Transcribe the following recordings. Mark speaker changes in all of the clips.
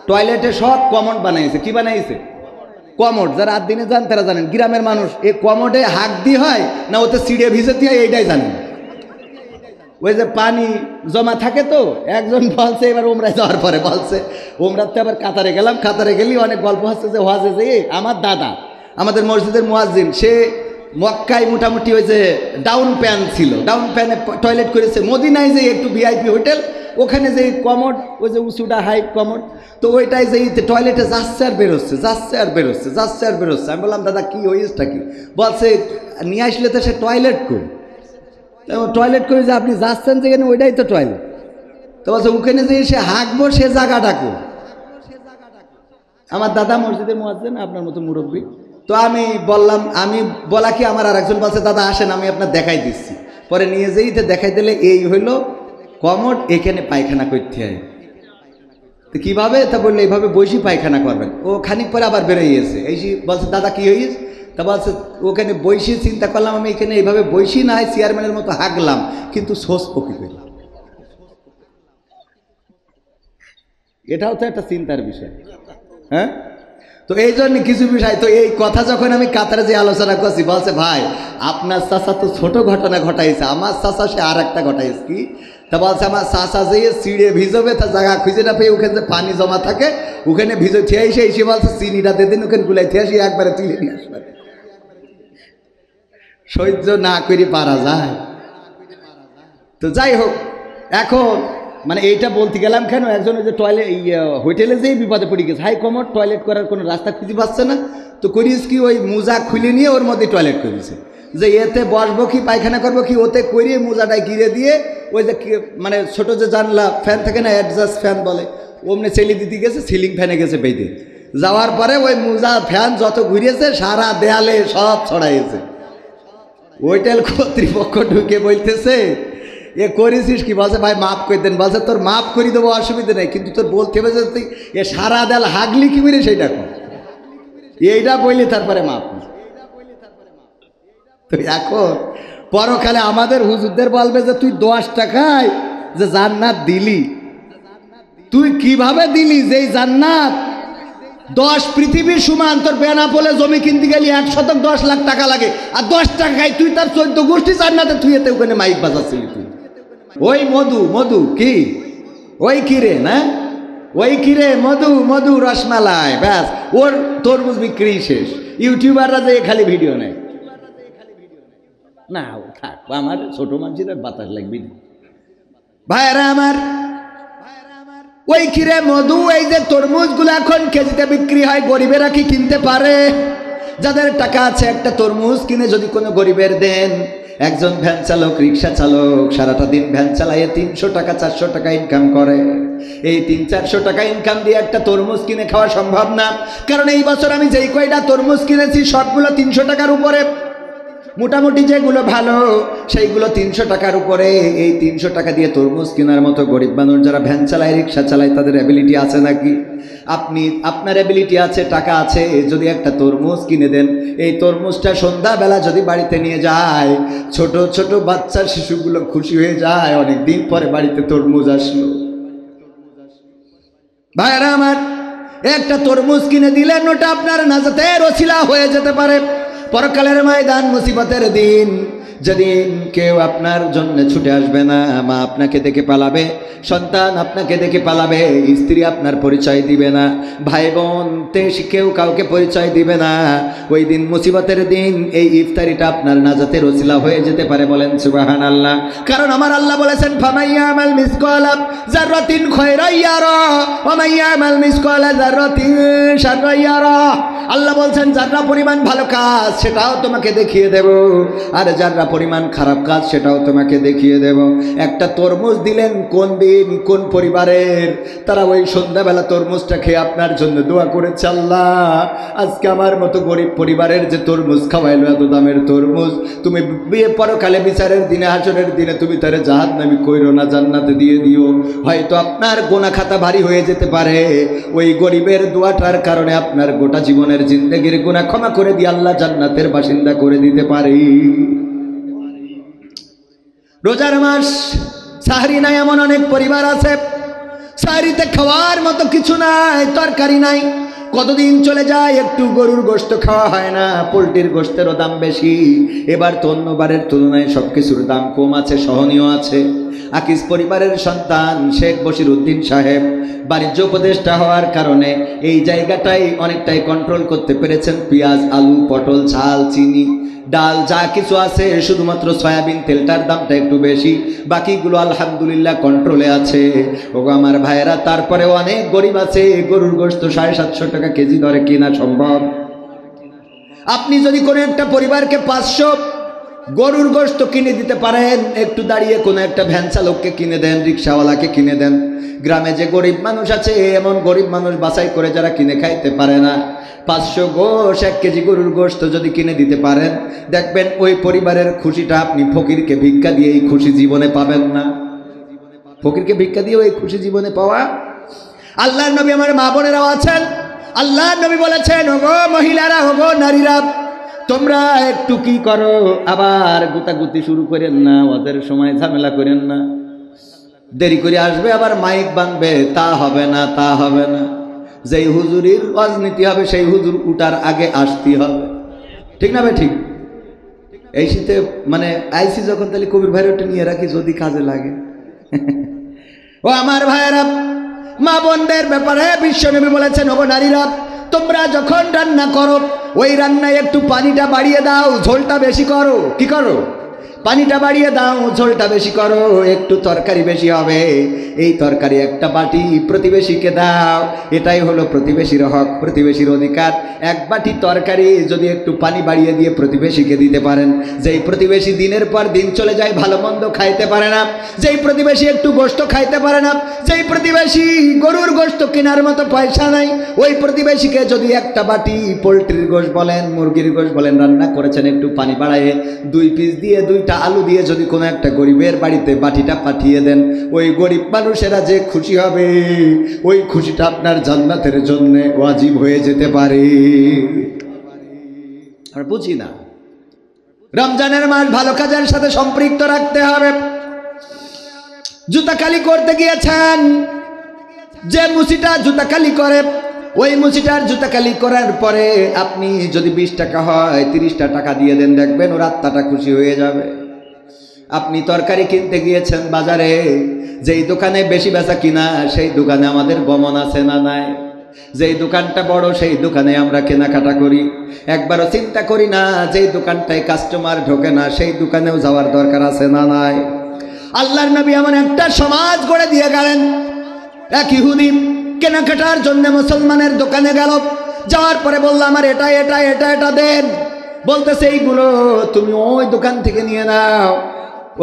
Speaker 1: টয়লেটে সব কমোড বানাইছে। কি বানাইছে? কমোড। যারা রাত দিনে যান তারা জানেন। গ্রামের মানুষ এই কমোডে হাঁক দিয়ে হয় না ওতে সিঁড়ে ভিজেতে হয় এইটাই জানেন। ওই যে পানি জমা থাকে তো, একজন বলছে এবার উমরায় যাওয়ার পরে বলছে, উমরাতে আবার কাতারে গেলাম, কাতারে গেলি অনেক গল্প হচ্ছে যে হজে যে আমার দাদা আমাদের মসজিদের মুয়াজ্জিন, সে মক্কায় মোটামুটি ওই যে ডাউন প্যান ছিল, ডাউন প্যানে টয়লেট করেছে। মদিনায় যে একটু ভিআইপি হোটেল, ওখানে যে কমোড, ওই যে উঁচুটা হাইট কমোড, তো ওইটাই যে টয়লেটে যাচ্ছে আর বেরোচ্ছে, যাচ্ছে আর বেরোচ্ছে, যাচ্ছে আর বেরোচ্ছে। আমি বললাম দাদা কি হয়েছেটা কি? বলছে নিয়ে আসলে তো সে টয়লেট করে, টয়লেট করে যে আপনি যাচ্ছেন যেখানে ওইটাই তো টয়লেট। তো বলছে ওখানে যে সে হাঁকবো সে জায়গাটাকো। আমার দাদা মসজিদের মুয়াজ্জিন, আপনার মতো মুরব্বী। তো আমি বললাম, আমি বলা কি আমার আর একজন বলছে দাদা আসেন আমি আপনার দেখাই দিচ্ছি। পরে নিয়ে যেই তো দেখাই দিলে এই হইলো কমোড, এখানে পায়খানা করতে হয়। তো কীভাবে? তা বললে এইভাবে বসি পায়খানা করবেন। ও খানিক পরে আবার বেরোইয়েছে, এই বলছে দাদা কি হয়েছে? তা বলছে ওখানে বইসি চিন্তা করলাম আমি এখানে এইভাবে বইসি না হয় চেয়ারম্যানের মতো হাঁকলাম, কিন্তু সোস পকি করি। এটাও তো একটা চিন্তার বিষয়। হ্যাঁ, তো এই জন্য কিছু বিষয়, তো এই কথা যখন আমি কাতারে যে আলোচনা করছি, বলছে ভাই আপনার চাচা তো ছোট ঘটনা ঘটাইছে, আমার চাচা সে আর একটা ঘটাইছে। কি? তা বলছে আমার চাচা যে সিঁড়ে ভিজবে, তা জায়গা খুঁজে না পেয়ে ওখানে যে পানি জমা থাকে ওখানে ভিজে থিয়ে এসে বলছে চিনিটা দিন ওখানে গুলাই থিয়ে আসি একবারে তুলে নিয়ে আসবে। সহ্য না করে পারা যায়? তো যাই হোক, এখন মানে এইটা বলতে গেলাম কেন, একজন ওই যে টয়লেট হোটেলে যেই বিপদে পড়ে গেছে, হাই কমোড, টয়লেট করার কোনো রাস্তা খুঁজে পাচ্ছে না। তো করিস কি, ওই মোজা খুলে নিয়ে ওর মধ্যে টয়লেট করেছে, যে এতে বসবো কি পায়খানা করবো কি, ওতে করিয়ে মোজাটায় গিরে দিয়ে ওই যে মানে ছোটো যে জানলা ফ্যান থাকে না, অ্যাডজাস্ট ফ্যান বলে, অমনি ছেলে দিতে গেছে, সিলিং ফ্যানে গেছে বেঁধে। যাওয়ার পরে ওই মোজা ফ্যান যত ঘুরিয়েছে সারা দেয়ালে সব ছড়াইছে। হোটেল কর্তৃপক্ষ ঢুকে বলতেছে এ করেছিস কি? বলছে ভাই মাফ করে দেন। বলছে তোর মাফ করে দেবো, অসুবিধা নেই, কিন্তু তোর বলতে হবে যে তুই এ সারা দেয়াল হাগলি কি করে সেইটা কর, এইটা বললি তারপরে মাফ। তো এখন পরকালে আমাদের হুজুরদের বলবে যে তুই 10 টাকায় যে জান্নাত দিলি, তুই কিভাবে দিলি? যেই জান্নাত 10 পৃথিবীর সমান, তোর বেনাপোলে জমি কিনতে গেলি 1 শতক 10 লাখ টাকা লাগে, আর 10 টাকায় তুই তার 14 গোষ্ঠী জান্নাতে তুই এতে ওখানে মাইক বাজাচ্ছিলি। তুই ওই মধু মধু কি, ওই কিরে না, ওই কিরে মধু মধু রসমালাই, ব্যাস ওর তরমুজ বিক্রি শেষ। ইউটিউবাররা যে খালি ভিডিও নেয় না, থাক আমার ছোট মানুষের বাতাস লাগবে না। ভাইরা আমার, ওই কিরে মধু, এই যে তরমুজগুলো এখন কেজিতে বিক্রি হয়, গরিবেরা কি কিনতে পারে? যাদের টাকা আছে একটা তরমুজ কিনে যদি কোনো গরিবের দেন, একজন ভ্যান চালক, রিক্সা চালক সারাটা দিন ভ্যান চালাইয়ে 300 টাকা 400 টাকা ইনকাম করে। এই 300-400 টাকা ইনকাম দিয়ে একটা তরমুজ কিনে খাওয়া সম্ভব না, কারণ এই বছর আমি যেই কয়টা তরমুজ কিনেছি সবগুলো 300 টাকার উপরে। মোটামুটি যেগুলো ভালো সেইগুলো 300 টাকার উপরে। এই 300 টাকা দিয়ে তরমুজ কেনার মতো গরিব মানুষ যারা ভ্যান চালায়, রিক্সা চালায়, তাদের অ্যাবিলিটি আছে নাকি? আপনার অ্যাবিলিটি আছে, টাকা আছে, যদি একটা তরমুজ কিনে দেন, এই তরমুজটা সন্ধ্যাবেলা যদি বাড়িতে নিয়ে যায়, ছোট ছোট বাচ্চা শিশুগুলো খুশি হয়ে যায়, অনেক দিন পরে বাড়িতে তরমুজ আসলো। ভাইরা আমার, একটা তরমুজ কিনে দিলেন, ওটা আপনার নাজাতের ওসিলা হয়ে যেতে পারে। পরকালের ময়দান, মুসিবতের দিন, যেদিন কেউ আপনার জন্য ছুটে আসবে না, মা আপনাকে দেখে পালাবে, সন্তান আপনাকে দেখে পালাবে, স্ত্রী আপনার পরিচয় দিবে না, ভাই বোন কেউ কাউকে পরিচয় দিবে না, ওই দিন মুসিবতের দিন এই ইফতারিটা আপনার নাজাতের ওসিলা হয়ে যেতে পারে। বলেন সুবহানাল্লাহ। কারণ আমার আল্লাহ বলেছেন ফামাইয়ামাল মিসকালা যাররাতিন খায়রান ইয়ারা ওয়া মাইয়ামাল মিসকালা যাররাতিন শাররান ইয়ারা। আল্লাহ বলছেন যারা পরিমাণ ভালো কাজ সেটাও তোমাকে দেখিয়ে দেব, আর যারা পরিমাণ খারাপ কাজ সেটাও তোমাকে দেখিয়ে দেব। একটা তরমুজ দিলেন, কোন দিন কোন পরিবারের, তারা ওই সন্ধ্যাবেলা তরমুজটা খেয়ে আপনার জন্য দোয়া করেছে, আল্লাহ আজকে আমার মতো গরিব পরিবারের যে তরমুজ খাওয়াইলো, এত দামের তরমুজ, তুমি বিয়ে পরকালে বিচারের দিনে, হাসরের দিনে তুমি তারে জাহান্নামী কইরো না, জান্নাতে দিয়ে দিও। হয়তো আপনার গোনা খাতা ভারী হয়ে যেতে পারে, ওই গরিবের দোয়াটার কারণে আপনার গোটা জীবনের জিন্দেগির গুনাহ ক্ষমা করে দিয়ে আল্লাহ জান্নাতের বাসিন্দা করে দিতে পারে। রোজার মাস, সাহরি নাই এমন অনেক পরিবার আছে, সারিতে খাওয়ার মতো কিছু নাই, তরকারি নাই, কতদিন চলে যায়, একটু গরুর গোশত খাওয়া হয় না, পোলট্রির গোশতেরও দাম বেশি। এবার তো অন্যবারের তুলনায় সবকিছুর দাম কম আছে, সহনীয় আছে। আকিস পরিবারের সন্তান শেখ বশির উদ্দিন সাহেব বাণিজ্য উপদেষ্টা হওয়ার কারণে এই জায়গাটাই অনেকটাই কন্ট্রোল করতে পেরেছেন। পেঁয়াজ, আলু, পটল, ঝাল, চিনি, ডাল যা কিছু আছে, শুধুমাত্র সয়াবিন তেলটার দামটা একটু বেশি, বাকিগুলো আলহামদুলিল্লাহ কন্ট্রোলে আছে। ওগো আমার ভাইয়েরা, তারপরেও অনেক গরিব আছে, গরুর গোশত 750 টাকা কেজি দরে কিনা সম্ভব। আপনি যদি কোনো একটা পরিবারকে 500 গরুর গোশত কিনে দিতে পারেন, একটু দাঁড়িয়ে কোনো একটা ভ্যান চালককে কিনে দেন, রিক্সাওয়ালাকে কিনে দেন। গ্রামে যে গরিব মানুষ আছে, এমন গরিব মানুষ বাছাই করে যারা কিনে খাইতে পারে না, 500 গোশ 1 কেজি গরুর গোশত যদি কিনে দিতে পারেন, দেখবেন ওই পরিবারের খুশিটা আপনি ফকিরকে ভিক্ষা দিয়ে এই খুশি জীবনে পাবেন না। ফকিরকে ভিক্ষা দিয়ে ওই খুশি জীবনে পাওয়া। আল্লাহর নবী, আমার মা বোনেরাও আছেন, আল্লাহর নবী বলেছেন, ওগো মহিলারা, ওগো নারীরা, তোমরা একটু কি করো, আবার গুতাগুতি শুরু করেন না, ওদের সময় ঝামেলা করেন না, দেরি করে আসবে আবার মাইক বানবে, তা হবে না, তা হবে না। যেই হুজুরির রাজনীতি হবে সেই হুজুর উঠার আগে আসতে হবে, ঠিক না ভাই? ঠিক। এই শীতে মানে আইসি যখন, তাহলে কবির ভাইয়ের ওটা নিয়ে রাখি যদি কাজে লাগে। ও আমার ভাইয়েরা, মা বোনদের ব্যাপারে বিশ্বনবী বলেছেন, ওগো নারীরা, তোমরা যখন রান্না করো, ওই রান্নায় একটু পানিটা বাড়িয়ে দাও, ঝোলটা বেশি করো। কি করো? পানিটা বাড়িয়ে দাও, ঝোলটা বেশি করো, একটু তরকারি বেশি হবে। এই তরকারি একটা বাটি প্রতিবেশীকে দাও, এটাই হলো প্রতিবেশীর হক, প্রতিবেশীর অধিকার। 1 বাটি তরকারি যদি একটু পানি বাড়িয়ে দিয়ে প্রতিবেশীকে দিতে পারেন, যেই প্রতিবেশী দিনের পর দিন চলে যায়, ভালো মন্দ খাইতে পারে না, যেই প্রতিবেশী একটু গোশত খাইতে পারে না, যেই প্রতিবেশী গরুর গোশত কেনার মতো পয়সা নাই, ওই প্রতিবেশীকে যদি একটা বাটি পোলট্রির গোশত বলেন, মুরগির গোশত বলেন, রান্না করেছেন, একটু পানি বাড়ায় 2 পিস দিয়ে 2টা আলু দিয়ে যদি কোনো একটা গরিবের বাড়িতে বাটিটা পাঠিয়ে দেন, ওই গরিব মানুষেরা যে খুশি হবে, ওই খুশিটা আপনার জান্নাতের জন্য ওয়াজিব হয়ে যেতে পারে। আর বুঝি না, রমজানের মাস ভালো কাজের সাথে সম্পৃক্ত রাখতে হবে। জুতা কালি করতে গিয়েছেন, যে মুসিটা জুতা কালি করে, ওই মুসিটার জুতা কালি করার পরে আপনি যদি 20 টাকা হয়, 30টা টাকা দিয়ে দেন, দেখবেন ওর আত্মাটা খুশি হয়ে যাবে। আপনি তরকারি কিনতে গিয়েছেন বাজারে, যেই দোকানে বেশি বেচা কিনা, সেই দোকানে আমাদের গমন আছে না নাই? যেই দোকানটা বড়, সেই দোকানে আমরা কেনাকাটা করি, একবারও চিন্তা করি না যেই দোকানটায় কাস্টমার ঢোকে না, সেই দোকানেও যাওয়ার দরকার আছে না নাই? আল্লাহর নবী এমন একটা সমাজ গড়ে দিয়ে গেলেন। এক ইহুদি কেনাকাটার জন্য মুসলমানের দোকানে গেল, যাওয়ার পরে বলল, আমার এটা এটা এটা এটা দেন। বলতেছে, এইগুলো তুমি ওই দোকান থেকে নিয়ে নাও,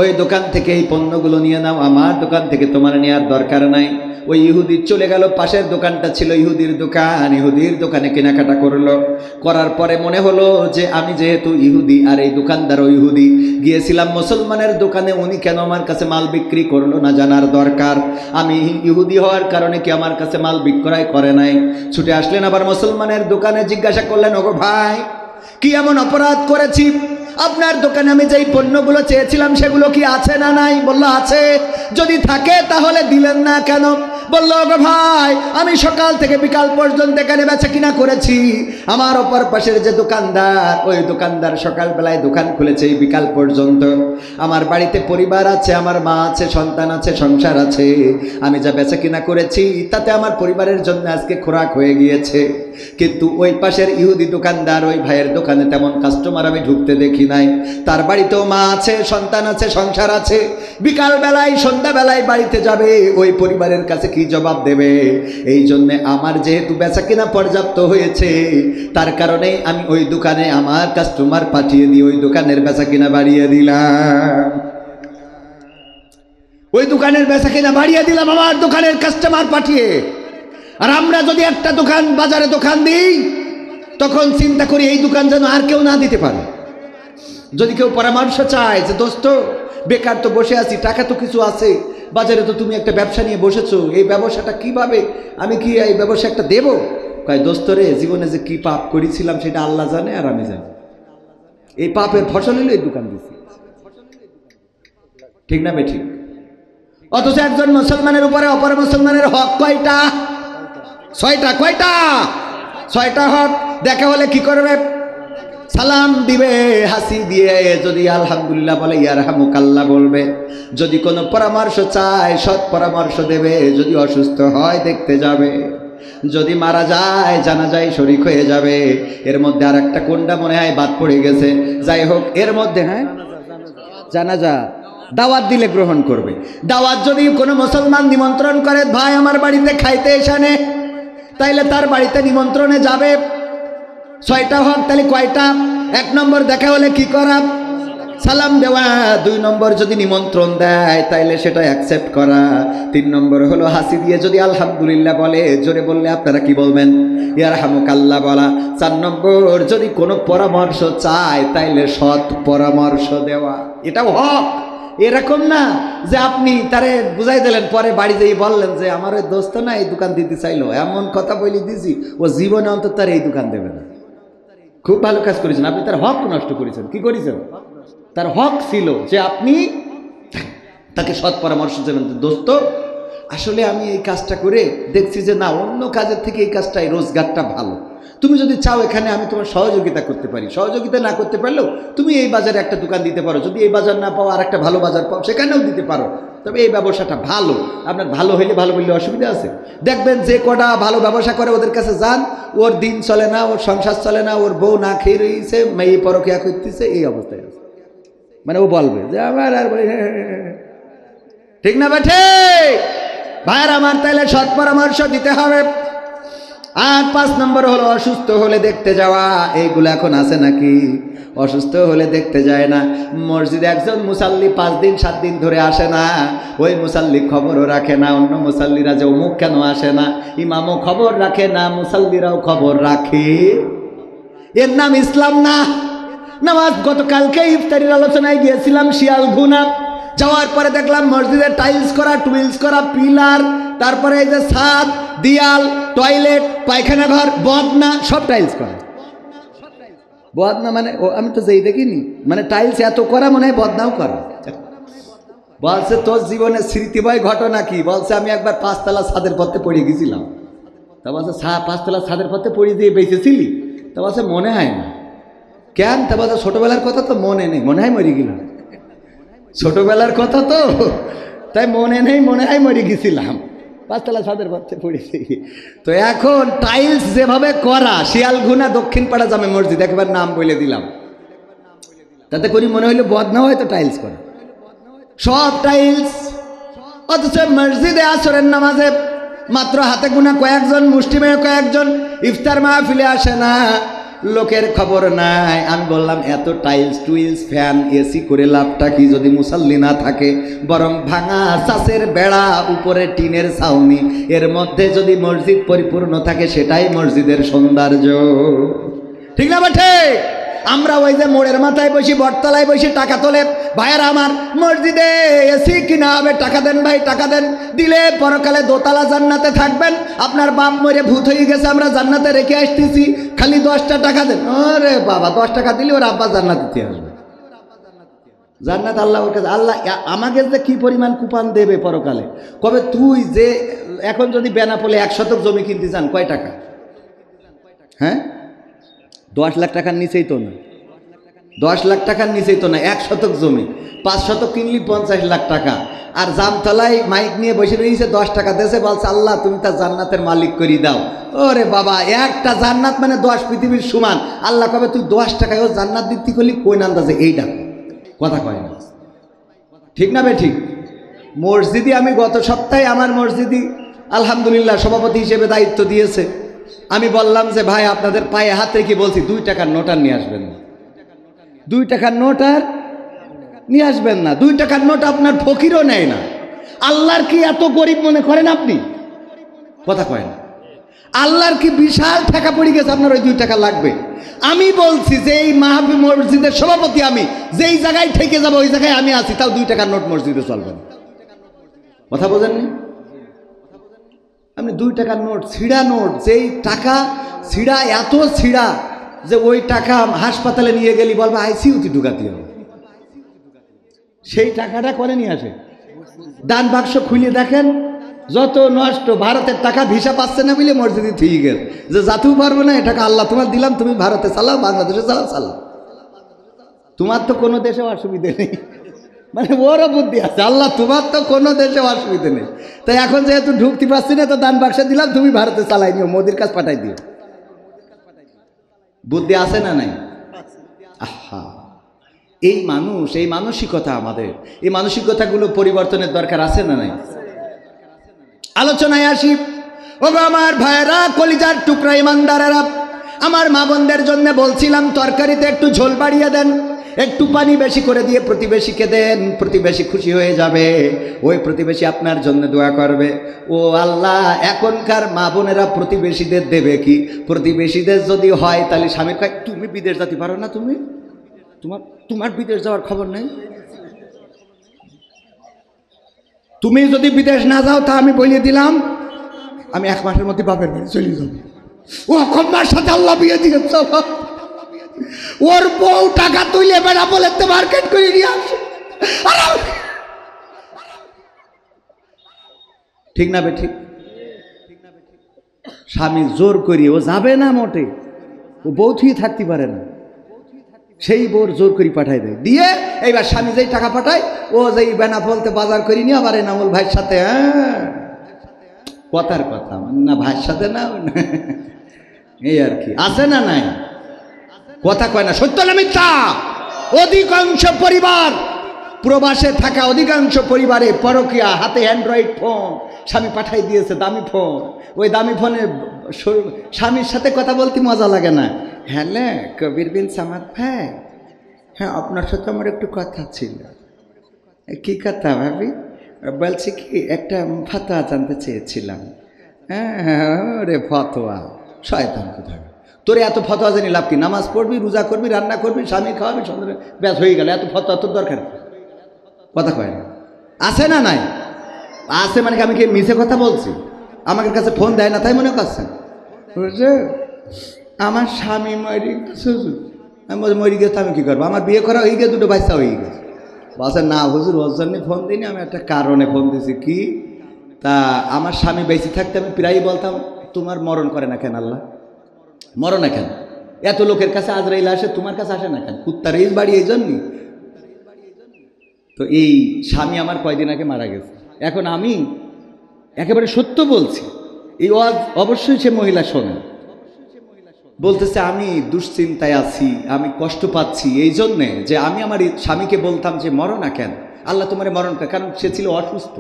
Speaker 1: ওই দোকান থেকে এই পণ্যগুলো নিয়ে নাও, আমার দোকান থেকে তোমার নেওয়ার দরকার নাই। ওই ইহুদি চলে গেল, পাশের দোকানটা ছিল ইহুদির দোকান, ইহুদির দোকানে কেনাকাটা করলো। করার পরে মনে হলো যে আমি যেহেতু ইহুদি আর এই দোকানদারও ইহুদি, গিয়েছিলাম মুসলমানের দোকানে, উনি কেন আমার কাছে মাল বিক্রি করলো না জানার দরকার। আমি ইহুদি হওয়ার কারণে কি আমার কাছে মাল বিক্রয় করে নাই? ছুটে আসলেন আবার মুসলমানের দোকানে, জিজ্ঞাসা করলেন, ওগো ভাই, কি এমন অপরাধ করেছি? আপনার দোকানে আমি যেই পণ্যগুলো চেয়েছিলাম সেগুলো কি আছে না নাই? বলল, আছে। যদি থাকে তাহলে দিলেন না কেন? বলল, ওগো ভাই, আমি সকাল থেকে বিকাল পর্যন্ত এখানে বেচা কিনা করেছি, আমার অপর পাশের যে দোকানদার, ওই দোকানদার সকালবেলায় দোকান খুলেছে বিকাল পর্যন্ত। আমার বাড়িতে পরিবার আছে, আমার মা আছে, সন্তান আছে, সংসার আছে, আমি যা বেচা কিনা করেছি তাতে আমার পরিবারের জন্য আজকে খোরাক হয়ে গিয়েছে। কিন্তু ওই পাশের ইহুদি দোকানদার, ওই ভাইয়ের দোকানে তেমন কাস্টমার আমি ঢুকতে দেখি নাই। তার বাড়িতেও মা আছে, সন্তান আছে, সংসার আছে, বিকাল বেলায় সন্ধ্যাবেলায় বাড়িতে যাবে, ওই পরিবারের কাছে কি জবাব দেবে? এই জন্য আমার যেহেতু বেচা কিনা পর্যাপ্ত হয়েছে, তার কারণে আমি ওই দোকানে আমার কাস্টমার পাঠিয়ে দিয়ে ওই দোকানের বেচা কিনা বাড়িয়ে দিলাম। ওই দোকানের বেচা কিনা বাড়িয়ে দিলাম আমার দোকানের কাস্টমার পাঠিয়ে। আর আমরা যদি একটা দোকান বাজারে দোকান দিই, তখন চিন্তা করি এই দোকান যেন আর কেউ না দিতে পারে। যদি কেউ পরামর্শ চায় যে, দোস্ত, বেকার তো বসে আছি, টাকা তো কিছু আছে, বাজারে তো তুমি একটা ব্যবসা নিয়ে বসেছো, এই ব্যবসাটা কিভাবে, আমি কি এই ব্যবসা একটা দেবো? কয়, দোস্ত রে, জীবনে যে কি পাপ করেছিলাম সেটা আল্লাহ জানে আর আমি জানি, এই পাপের ফসল হলো এই দোকান দিছি। ঠিক না বে? ঠিক। অথচ একজন মুসলমানের উপরে অপর মুসলমানের হক কয়টা? 6টা। কয়টা? 6টা হক। দেখা হলে কি করবে? সালাম দিবে, হাসি দিয়ে যদি আলহামদুলিল্লাহ বলে ইয়ারহামুকাল্লাহ বলবে। যদি কোনো পরামর্শ চায় সৎ পরামর্শ দেবে। যদি অসুস্থ হয় দেখতে যাবে। যদি মারা যায় জানাজায় শরীক হয়ে যাবে। এর মধ্যে আর একটা কোনটা মনে হয় বাদ পড়ে গেছে। যাই হোক, এর মধ্যে হ্যাঁ জানাজা দাওয়াত দিলে গ্রহণ করবে। দাওয়াত যদি কোনো মুসলমান নিমন্ত্রণ করে, ভাই আমার বাড়িতে খাইতে এসানে, তাইলে তার বাড়িতে নিমন্ত্রণে যাবে। 6টা হক। তাহলে কয়টা? 1 নম্বর দেখা হলে কি করা? সালাম দেওয়া। 2 নম্বর যদি নিমন্ত্রণ দেয় তাইলে সেটা অ্যাকসেপ্ট করা। 3 নম্বর হলো হাসি দিয়ে যদি আলহামদুলিল্লাহ বলে, জোরে বললে আপনারা কি বলবেন? ইয়ারহামুকাল্লাহ বলা। 4 নম্বর যদি কোনো পরামর্শ চায় তাইলে সৎ পরামর্শ দেওয়া। এটাও হক। এরকম না যে আপনি তারে বুঝাই দিলেন, পরে বাড়ি যেয়ে বললেন যে আমার ওই দোস্ত না এই দোকান দিতে চাইলো, এমন কথা বলে দিছি ও জীবনে অন্তত তার এই দোকান দেবে না। খুব ভালো কাজ করেছেন আপনি, তার হক নষ্ট করেছেন। কি করেছেন? তার হক ছিল যে আপনি তাকে সৎ পরামর্শ দেবেন, দোস্ত আসলে আমি এই কাজটা করে দেখছি যে না, অন্য কাজের থেকে এই কাজটাই রোজগারটা ভালো। তুমি যদি চাও এখানে আমি তোমার সহযোগিতা করতে পারি। সহযোগিতা না করতে পারলেও তুমি এই বাজারে একটা দোকান দিতে পারো। যদি এই বাজার না পাও আর একটা ভালো বাজার পাও, সেখানেও দিতে পারো। তবে এই ব্যবসাটা ভালো। আপনার ভালো হইলে ভালো বললে অসুবিধা আছে? দেখবেন যে কটা ভালো ব্যবসা করে ওদের কাছে যান, ওর দিন চলে না, ওর সংসার চলে না, ওর বউ না খেয়ে রয়েছে, মেয়ে পরকিয়া করতেছে, এই অবস্থায় আছে। মানে ও বলবে যে আমার আর বলি ঠিক না বেঠে ভাইয়ের আমার, তাইলে সৎ পরামর্শ দিতে হবে। আর 5 নম্বর হলো অসুস্থ হলে দেখতে যাওয়া। এইগুলো এখন আছে নাকি? অসুস্থ হলে দেখতে যায় না। মসজিদে একজন মুসাল্লি 5 দিন 7 দিন ধরে আসে না, ওই মুসাল্লি খবরও রাখে না অন্য মুসাল্লিরা যে অমুক কেন আসে না। ইমামও খবর রাখে না, মুসাল্লিরাও খবর রাখে। এর নাম ইসলাম না। নামাজ গতকালকে ইফতারির আলোচনায় গিয়েছিলাম শিয়ালঘুনা। যাওয়ার পরে দেখলাম মসজিদে টাইলস করা, টুইলস করা, পিলার, তারপরে এই যে ছাদ, দেয়াল, টয়লেট, পায়খানা ঘর, বদনা সব টাইলস করা। বদনা মানে আমি তো যেই দেখিনি, মানে টাইলস এত করা মনে হয় বদনাও করা। বলছে তোর জীবনের স্মৃতিময় ঘটনা কি? বলছে আমি একবার 5 তলা ছাদের পথে পড়ে গেছিলাম। তা বলছে 5 তলা ছাদের পথে পড়ে দিয়ে বেঁচেছিলি? তা বলছে মনে হয় না। কেন? তা বলছে ছোটবেলার কথা তো মনে নেই, মনে হয় মরে গেলাম। ছোটবেলার কথা তো তাই মনে নেই, মনে হয় মরে গেছিলাম। 5 তলা ছাদের পথে পড়েছি। তো এখন টাইলস যেভাবে করা, শিয়ালঘুনা দক্ষিণ পাড়া জামে মসজিদ, একবার নাম বলে দিলাম, তাতে করি মনে হইলো বদনা হয়তো টাইলস করা, সব টাইলস। অথচ মসজিদে আসরের নামাজে মাত্র হাতে গোনা কয়েকজন, মুষ্টিমেয় কয়েকজন ইফতার মাহফিলে আসে না, লোকের খবর নাই। আমি বললাম এত টাইলস টুইলস ফ্যান এসি করে লাভটা কি যদি মুসাল্লি না থাকে? বরং ভাঙা চাষের বেড়া, উপরে টিনের ছাউনি, এর মধ্যে যদি মসজিদ পরিপূর্ণ থাকে সেটাই মসজিদের সৌন্দর্য। ঠিক না বাঠে? আমরা ওই যে মোড়ের মাথায় বসি, বটতলায় বসি টাকা তোলে। ভাইয়ারা আমার, মসজিদে এসি কিনা হবে, টাকা দেন ভাই, টাকা দেন। দিলে পরকালে দোতলা জান্নাতে থাকবেন। আপনার বাপ মরে ভূত হয়ে গেছে, আমরা জান্নাতে রেখে আসতেছি, খালি 10টা টাকা দেন। আরে বাবা, 10 টাকা দিলে ওর আব্বা জান্নাত দিতে আসবে। জান্নাত আল্লাহ ওর কাছে। আল্লাহ আমাকে যে কি পরিমাণ কুপান দেবে পরকালে। কবে তুই যে এখন যদি বেনাপোলে 1 শতক জমি কিনতে চান, কয় টাকা? হ্যাঁ, 10 লাখ টাকার নিচেই তো না। 10 লাখ টাকার নিচেই তো না 1 শতক জমি। 5 শতক কিনলি 50 লাখ টাকা। আর জামতলায় মাইক নিয়ে বসে রয়েছে, 10 টাকা দেশে বলছে আল্লাহ তুমি তার জান্নাতের মালিক করে দাও। ওরে বাবা, একটা জান্নাত মানে 10 পৃথিবীর সমান। আল্লাহ কবে তুই 10 টাকায় ও জান্নাত দিতে করলি? কোন আন্দাজে? এইটা কথা কয় না। ঠিক না বে ঠিক? মসজিদে আমি গত সপ্তাহে আমার মসজিদে আলহামদুলিল্লাহ সভাপতি হিসেবে দায়িত্ব দিয়েছে। আমি বললাম যে ভাই আপনাদের পায়ে হাত রেখে বলছি 2 টাকার নোট আর নিয়ে আসবেন না। 2 টাকার নোট আর নিয়ে আসবেন না। 2 টাকার নোট আপনার ফকিরও নেয় না। আল্লাহর কি এত গরিব মনে করেন আপনি? কথা কয় না। আল্লাহর কি বিশাল টাকা পড়ে গেছে আপনার ওই 2 টাকা লাগবে? আমি বলছি যে এই মাহফিল মসজিদের সভাপতি, আমি যেই জায়গায় থেকে যাবো ওই জায়গায় আমি আছি, তাও 2 টাকার নোট মসজিদে চলবে না। কথা বোঝেননি? আপনি 2 টাকার নোট, ছিঁড়া নোট, যেই টাকা ছিঁড়া, এত ছিঁড়া যে ওই টাকা হাসপাতালে নিয়ে গেলি বলবে আইসিইউতে ঢুকাতে হবে। সেই টাকাটা করে নিয়ে আসে দান বাক্স খুলে দেখেন যত নষ্ট, ভারতের টাকা ভিসা পাচ্ছে না বলে মসজিদে ঠিক গেল যে যাতেও পারবো না, এটাকে আল্লাহ তোমার দিলাম, তুমি ভারতে চালাও, বাংলাদেশে চালাও, চালাও, তোমার তো কোনো দেশে অসুবিধে নেই। মানে ওরও বুদ্ধি আছে, আল্লাহ তোমার তো কোনো দেশে অসুবিধে নেই, তাই এখন যেহেতু ঢুকতে পারছি না তো দান বাক্সে দিলাম, তুমি ভারতে চালাই নিও, মোদির কাছে পাঠাই দিও। বুদ্ধি আছে না নাই? আহা, এই মানুষ, এই মানসিকতা আমাদের, এই মানসিকতাগুলো পরিবর্তনের দরকার আছে না নাই? আলোচনায় আসি। ও আমার ভাইয়েরা, কলিজার টুকরা ইমানদারেরা, আমার মা বোনদের জন্য বলছিলাম তরকারিতে একটু ঝোল বাড়িয়ে দেন, একটু পানি বেশি করে দিয়ে প্রতিবেশীকে দেন, প্রতিবেশী খুশি হয়ে যাবে, ওই প্রতিবেশী আপনার জন্য দোয়া করবে। ও আল্লাহ, এখনকার মা বোনেরা প্রতিবেশীদের দেবে কি? প্রতিবেশীদের যদি হয় তাহলে স্বামীর কয় তুমি বিদেশ যেতে পারো না, তুমি তোমার বিদেশ যাওয়ার খবর নেই, তুমি যদি বিদেশ না যাও তা আমি বলে দিলাম আমি 1 মাসের মধ্যে বাপের বাড়ি চলে যাবো। ও কন্যার সাথে আল্লাহ বিয়ে দিয়েছে, ওর বউ টাকা তুলে বেড়া বলে মার্কেট করে নিয়ে আসে। ঠিক না বেঠিক? স্বামী জোর করি ও যাবে না মোটে, ও বউ থুয়ে থাকতে পারে না, সেই বোর জোর করে পাঠাই দেয়, দিয়ে এইবার স্বামী যেই টাকা পাঠায় ও যেই বেনা ফলতে বাজার করি নিয়ে আবার এনামুল ভাইয়ের সাথে, হ্যাঁ কথার কথা না, ভাইয়ের সাথে না, এই আর কি, আছে না নাই? কথা কয় না, সত্য না মিথ্যা? অধিকাংশ পরিবার, প্রবাসে থাকা অধিকাংশ পরিবারে পরকিয়া, হাতে অ্যান্ড্রয়েড ফোন, স্বামী পাঠাই দিয়েছে দামি ফোন, ওই দামি ফোনে স্বামীর সাথে কথা বলতে মজা লাগে না। হ্যালো কবির বিন সামাদ ভাই, হ্যাঁ আপনার সাথে আমার একটু কথা ছিল। কি কথা ভাবি? বলছি কি একটা ফতোয়া জানতে চেয়েছিলাম। হ্যাঁ রে ফতোয়া, শয়তান কোথায়, তোর এত ফতোয়া জানি লাভ কি? নামাজ পড়বি, রোজা করবি, রান্না করবি, স্বামী খাওয়াবি, সন্ধ্যে ব্যাস হয়ে গেল, এত ফতোয়া তোর দরকার? কথা কয় না, আছে না নাই? আছে মানে কি আমি কি মিছে কথা বলছি? আমাদের কাছে ফোন দেয় না তাই মনে করছেন? বুঝছে, আমার স্বামী মরি গেছে, আমি বলছি মরি গেছে আমি কী করবো, আমার বিয়ে করা হয়ে গেছে, 2 বাচ্চা হয়ে গেছে। বলছে না হুজুর ওর জন্য ফোন দিইনি, আমি একটা কারণে ফোন দিয়েছি। কি? তা আমার স্বামী বেঁচে থাকতে আমি প্রায়ই বলতাম তোমার মরণ করে না কেন আল্লাহ, মরো না কেন? এত লোকের কাছে আজরাইল আসে, তোমার কাছে আসে না কেন? কুত্তার এই বাড়ি এই জন্যই তো। এই স্বামী আমার কয়দিন আগে মারা গেছে। এখন আমি একেবারে সত্য বলছি, এই অবশ্যই সে মহিলা শোনে, বলতেছে আমি দুশ্চিন্তায় আছি, আমি কষ্ট পাচ্ছি এই জন্যে যে আমি আমার স্বামীকে বলতাম যে মরো না কেন আল্লাহ, তোমার মরণ, কারণ সে ছিল অসুস্থ,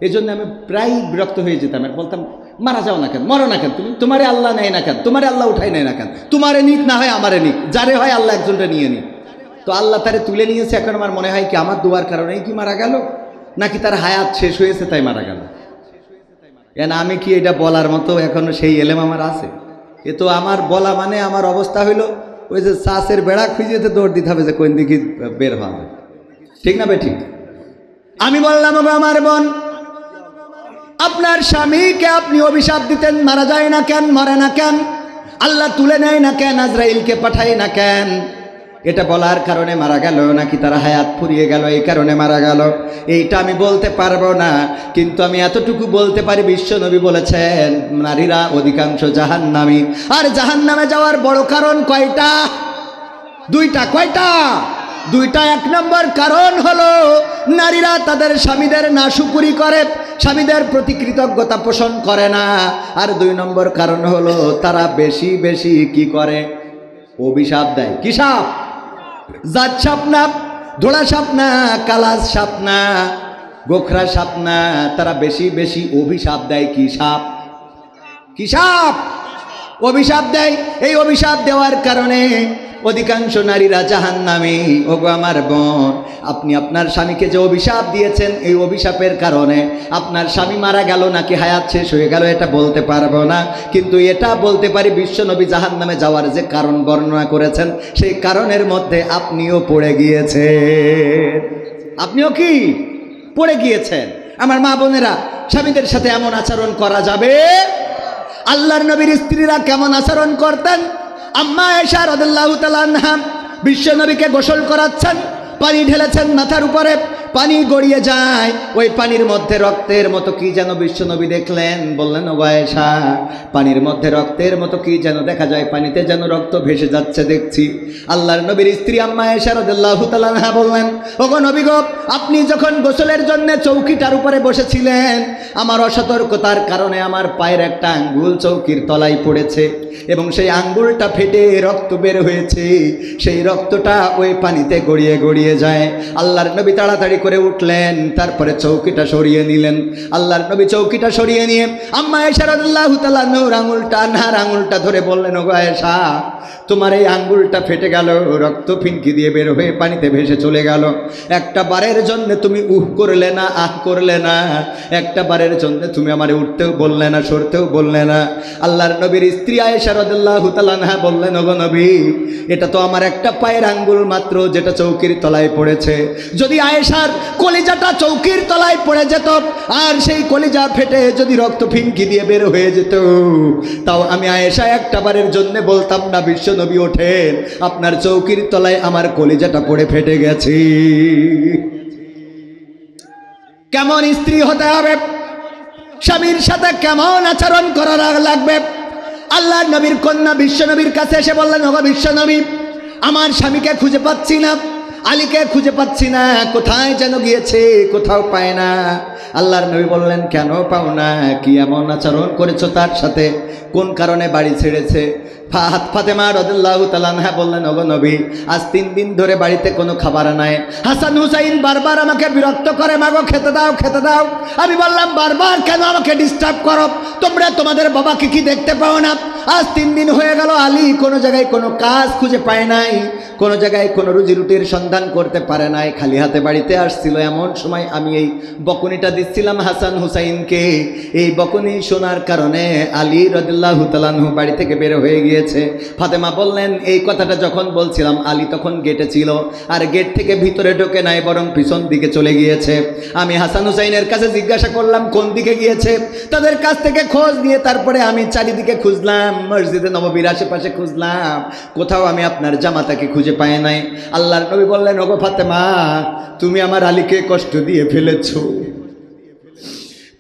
Speaker 1: এই জন্য আমি প্রায় বিরক্ত হয়ে যেতাম, আর বলতাম মারা যাও না কেন, মরো না কেন, তুমি তোমারে আল্লাহ নেয় না কেন, তোমারে আল্লাহ উঠাই নেয় না কেন, তোমারে নিক না হয় আমারে নিক, যারে হয় আল্লাহ একজনটা নিয়ে নিক। তো আল্লাহ তারে তুলে নিয়েছে। এখন আমার মনে হয় কি আমার দুয়ার কারণেই কি মারা গেল, নাকি তার হায়াত শেষ হয়েছে তাই মারা গেল? আমি কি এটা বলার মতো এখনো সেই এলেম আমার আছে? এ তো আমার বলা মানে আমার অবস্থা হইলো ওই যে চাষের বেড়া খুঁজেতে দৌড় দিতে হবে যে কোন দিকে বের হবে, ঠিক না বে ঠিক? আমি বললাম আমার বোন, আপনার স্বামীকে আপনি অভিশাপ দিতেন, মারা যায় না কেন, মরে না কেন, আল্লাহ তুলে নেয় না কেন, আজরাইলকে পাঠায় না কেন? এটা বলার কারণে মারা গেল নাকি তার হায়াত ফুরিয়ে গেল এই কারণে মারা গেল, এইটা আমি বলতে পারবো না। কিন্তু আমি এতটুকু বলতে পারি, বিশ্ব নবী বলেছেন নারীরা অধিকাংশ জাহান্নামী, আর জাহান্নামে যাওয়ার বড় কারণ কয়টা? 2টা। কয়টা? 2টা। 1 নম্বর কারণ হলো নারীরা তাদের স্বামীদের নাশুকুরি করে, স্বামীদের প্রতি কৃতজ্ঞতা পোষণ করে না। আর 2 নম্বর কারণ হলো তারা বেশি বেশি কি করে? অভিশাপ দেয়। কি সাপ? জাত সাপ না, ধোড়া সাপ না, কালাস সাপ না, গোখরা সাপ না, তারা বেশি বেশি অভিশাপ দেয়। কি সাপ? কি সাপ? অভিশাপ দেয়। এই অভিশাপ দেওয়ার কারণে অধিকাংশ নারীরা জাহান্নামী। ওগো আমার বোন, আপনি আপনার স্বামীকে যে অভিশাপ দিয়েছেন, এই অভিশাপের কারণে আপনার স্বামী মারা গেল নাকি হায়াত শেষ হয়ে গেল এটা বলতে পারবো না, কিন্তু এটা বলতে পারি বিশ্বনবী জাহান্নামে যাওয়ার যে কারণ বর্ণনা করেছেন সেই কারণের মধ্যে আপনিও পড়ে গিয়েছেন। আপনিও কি পড়ে গিয়েছেন? আমার মা বোনেরা, স্বামীদের সাথে এমন আচরণ করা যাবে? আল্লাহর নবীর স্ত্রীরা কেমন আচরণ করতেন? আম্মা আয়েশা রাদিয়াল্লাহু তাআলা আনহা বিশ্ব নবীকে গোসল করাচ্ছেন, পানি ঢেলেছেন মাথার উপরে, পানি গড়িয়ে যায়, ওই পানির মধ্যে রক্তের মতো কি যেন বিশ্বনবী দেখলেন। বললেন, ও আয়েশা, পানির মধ্যে রক্তের মতো কি যেন দেখা যায়, পানিতে যেন রক্ত ভেসে যাচ্ছে দেখছি। আল্লাহর নবীর স্ত্রী আম্মা আয়েশা রাদিয়াল্লাহু তাআলা আনহা বললেন, ওগো নবী গো, আপনি যখন গোসলের জন্য চৌকিটার উপরে বসেছিলেন, আমার অসতর্কতার কারণে আমার পায়ের একটা আঙ্গুল চৌকির তলায় পড়েছে এবং সেই আঙ্গুলটা ফেটে রক্ত বের হয়েছে। সেই রক্তটা ওই পানিতে গড়িয়ে গড়িয়ে যায়। আল্লাহর নবী তাড়াতাড়ি করে উঠলেন, তারপরে চৌকিটা সরিয়ে নিলেন। আল্লাহর নবী চৌকিটা সরিয়ে নিয়ে আম্মা আয়েশা রাদিয়াল্লাহু তাআলা নূর আঙুলটা ধরে বললেন, ওগো আয়েশা, তোমার এই আঙ্গুলটা ফেটে গেল, রক্ত ফিনকি দিয়ে বের হয়ে পানিতে ভেসে চলে গেল। একটা বারের জন্য তুমি করলে না, করলে না। একটা বারের জন্য তুমি আমারে উঠতেও বললে না, সরতেও বললে না। আল্লাহর নবীর স্ত্রী আয়েশা রাদিয়াল্লাহু তাআলা আনহা বললেন, ওগো নবী, এটা তো আমার একটা পায়ের আঙ্গুল মাত্র, যেটা চৌকির তলায় পড়েছে। যদি আয়েশার কলিজাটা চৌকির তলায় পড়ে যেত আর সেই কলিজা ফেটে যদি রক্ত ফিনকি দিয়ে বের হয়ে যেত, তাও আমি আয়েশা একটা বারের জন্য বলতাম না, বিশ্ব নবী ওঠেন, আপনার চৌকির তলায় আমার কলিজাটা পড়ে ফেটে গেছে। কেমন স্ত্রী হতে হবে, স্বামীর সাথে কেমন আচরণ করা লাগবে। আল্লাহর নবীর কন্যা বিশ্ব নবীর কাছে এসে বললেন, ওগো বিশ্ব নবী, আমার স্বামীকে খুঁজে পাচ্ছি না, আলীকে খুঁজে পাচ্ছি না, কোথায় যেন গিয়েছে, কোথাও পায় না। আল্লাহর নবী বললেন, কেন পাও না? কি এমন আচরণ করেছো তার সাথে? কোন কারণে বাড়ি ছেড়েছে? ফাতেমা রাদিয়াল্লাহু তাআলা আনহা বললেন, ওগো নবী, আজ 3 দিন ধরে বাড়িতে কোনো খাবার নাই। হাসান হুসাইন বারবার আমাকে বিরক্ত করে, মাগো খেতে দাও, খেতে দাও। আমি বললাম, বারবার কেন আমাকে ডিস্টার্ব করো? তোমরা তোমাদের বাবাকে কি দেখতে পাও না? আজ 3 দিন হয়ে গেল, আলী কোনো জায়গায় কোনো কাজ খুঁজে পায় নাই, কোনো জায়গায় কোনো রুজি রুটির সন্ধান করতে পারে নাই, খালি হাতে বাড়িতে আসছিল। এমন সময় আমি এই বকুনিটা দিচ্ছিলাম হাসান হুসাইনকে। এই বকুনি শোনার কারণে আলী রাদিয়াল্লাহু তাআলা আনহু বাড়ি থেকে বের হয়ে গিয়েছে। ফাতেমা বললেন, এই কথাটা যখন বলছিলাম, আলী তখন গেটে ছিল, আর গেট থেকে ভিতরে ঢোকে নাই, বরং পিছন দিকে চলে গিয়েছে। আমি হাসান হুসাইনের কাছে জিজ্ঞাসা করলাম কোন দিকে গিয়েছে। তাদের কাছ থেকে খোঁজ নিয়ে তারপরে আমি চারিদিকে খুঁজলাম, মসজিদে নববীর আশেপাশে খুঁজলাম, কোথাও আমি আপনার জামাতাকে খুঁজে পাই নাই। আল্লাহর নবী বললেন, ওগো ফাতেমা, তুমি আমার আলীকে কষ্ট দিয়ে ফেলেছো।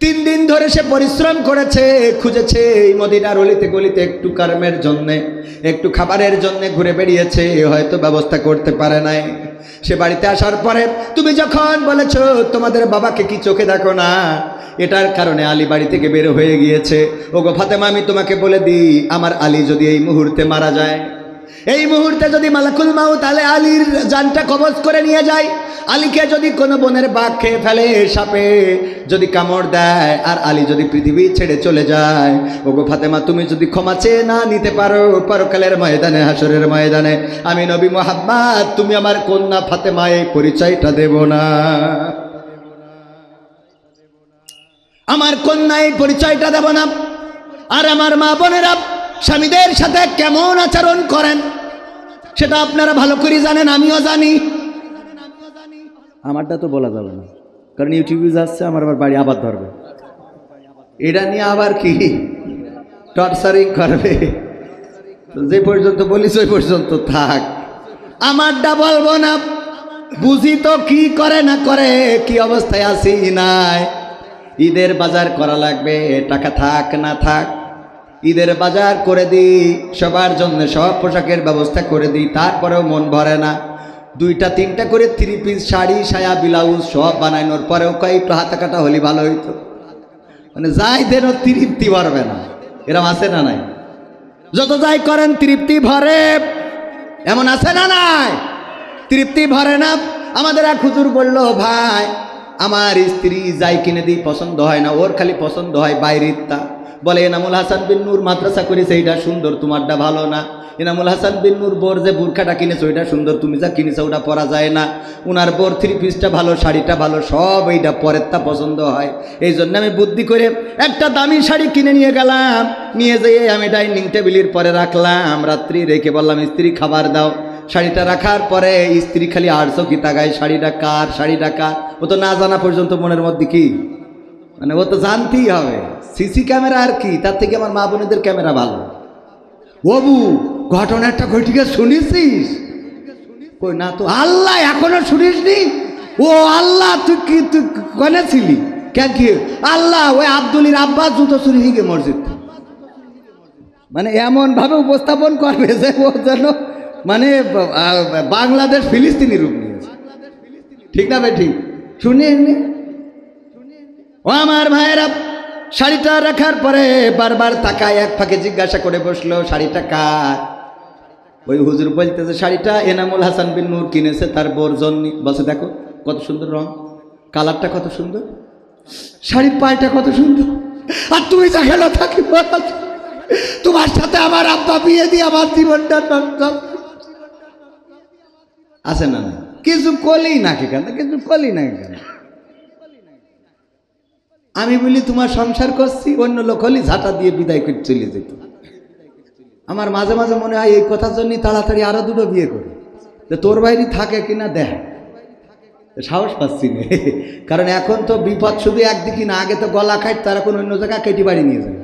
Speaker 1: 3 দিন ধরে সে পরিশ্রম করেছে, খুঁজেছে, এই মদিনার অলিতে গলিতে একটু কর্মের জন্যে, একটু খাবারের জন্যে ঘুরে বেরিয়েছে, হয়তো ব্যবস্থা করতে পারে নাই। সে বাড়িতে আসার পরে তুমি যখন বলেছো তোমাদের বাবাকে কি চোখে দেখো না, এটার কারণে আলী বাড়ি থেকে বের হয়ে গিয়েছে। ওগো ফাতেমা, আমি তোমাকে বলে দিই, আমার আলী যদি এই মুহূর্তে মারা যায়, এই মুহূর্তে যদি মালাকুল মাউত তাহলে আলীর জানটা কবজ করে নিয়ে যায়, আলীকে যদি কোনো বনের বাঘ খেয়ে ফেলে, সাপে যদি কামড় দেয়, আর আলী যদি পৃথিবী ছেড়ে চলে যায়, ওগো ফাতেমা, তুমি যদি ক্ষমা চেয়ে না নিতে পারো পরকালের ময়দানে, হাসরের ময়দানে, আমি নবী মুহাম্মদ, তুমি আমার কন্যা ফাতেমা এই পরিচয়টা দেব না। আমার কন্যা এই পরিচয়টা দেব না। আর আমার মা বোনেরা স্বামীদের সাথে কেমন আচরণ করেন সেটা আপনারা ভালো করে জানেন, আমিও জানি। আমারটা তো বলা যাবে না, কারণ ইউটিউবে যাচ্ছে, আমার আবার বাড়ি আবার ধরবে, এটা নিয়ে আবার কি টর্চারিং করবে। যে পর্যন্ত বলিস ওই পর্যন্ত থাক, আমারটা বলবো না। বুঝি তো কি করে না করে, কি অবস্থায় আছি নাই। ঈদের বাজার করা লাগবে, টাকা থাক না থাক, ঈদের বাজার করে দিই, সবার জন্য সব পোশাকের ব্যবস্থা করে দিই, তারপরেও মন ভরে না। 2টা 3টা করে 3 পিস শাড়ি, সায়া, ব্লাউজ সব বানানোর পরেও একটু হাতা কাটা হলে ভালো হইতো। মানে যাই দেন তৃপ্তি ভরবে না, এরকম আছে না নাই? যত যাই করেন তৃপ্তি ভরে, এমন আছে না নাই? তৃপ্তি ভরে না। আমাদের এক হুজুর বলল, ভাই আমার স্ত্রী যাই কিনে দিই পছন্দ হয় না, ওর খালি পছন্দ হয় বাইরের তা। বলে, এনামুল হাসান বিন নূর মাদ্রাসা করেছে, এইটা সুন্দর, তোমারটা ভালো না। এনামুল হাসান বিন নূর বোর যে বুরখাটা কিনেছে ওইটা সুন্দর, তুমি যা কিনেছো ওটা পরা যায় না। উনার বোর 3 পিসটা ভালো, শাড়িটা ভালো, সব এইটা পরেরটা পছন্দ হয়। এই জন্য আমি বুদ্ধি করে একটা দামি শাড়ি কিনে নিয়ে গেলাম, নিয়ে যেয়ে আমি ডাইনিং টেবিলের পরে রাখলাম। রাত্রি রেখে বললাম, স্ত্রী খাবার দাও। শাড়িটা রাখার পরে স্ত্রী খালি আড়ছো কি তাকায়, শাড়িটা কার, শাড়িটা কার। ও তো না জানা পর্যন্ত মনের মধ্যে কি, মানে ও তো জানতেই হবে। সিসি ক্যামেরা আর কি, তার থেকে আমার মা বোনেদের ক্যামেরা ভালো। ওবু ঘটনাটা ঘটিকে শুনেছিস? কই না তো। আল্লাহ, এখনো শুনিসনি? ও আল্লাহ তুই কি তুই কনে ছিলি কেন কি আল্লাহ ওই আব্দুলির আব্বাস জুতো চুরি হিগে মসজিদ মানে এমন ভাবে উপস্থাপন করবে যে ও যেন মানে বাংলাদেশ ফিলিস্তিনি রূপ নিয়েছে ঠিক না ভাই ঠিক শুনে ও আমার ভাইয়েরা শাড়িটা রাখার পরে বারবার তাকায় এক ফাঁকে জিজ্ঞাসা করে বসলো শাড়িটা কার ওই হুজুর বলতেছে শাড়িটা এনামুল হাসান বিন নূর কিনেছে তার বোর জন্য বসে দেখো কত সুন্দর রং কালারটা কত সুন্দর শাড়ির পায়টা কত সুন্দর আর তুমি যেখানে থাকি তোমার সাথে আমার আব্বা বিয়ে দিয়ে আমার জীবনটা আছে না কিছু কলি নাকি কেন কিছু কলি নাকি কেন আমি বলি তোমার সংসার করছি অন্য লোক হলি ঝাঁটা দিয়ে বিদায় করে চলে যেত আমার মাঝে মাঝে মনে হয় এই কথার জন্যই তাড়াতাড়ি আরো দুটো বিয়ে করে তোর বাইরে থাকে কিনা দেখ সাহস পাচ্ছি না কারণ এখন তো বিপদ শুধু একদিকে না আগে তো গলা খাইত তারা কোন অন্য জায়গায় কেটে বাড়ি নিয়ে যায়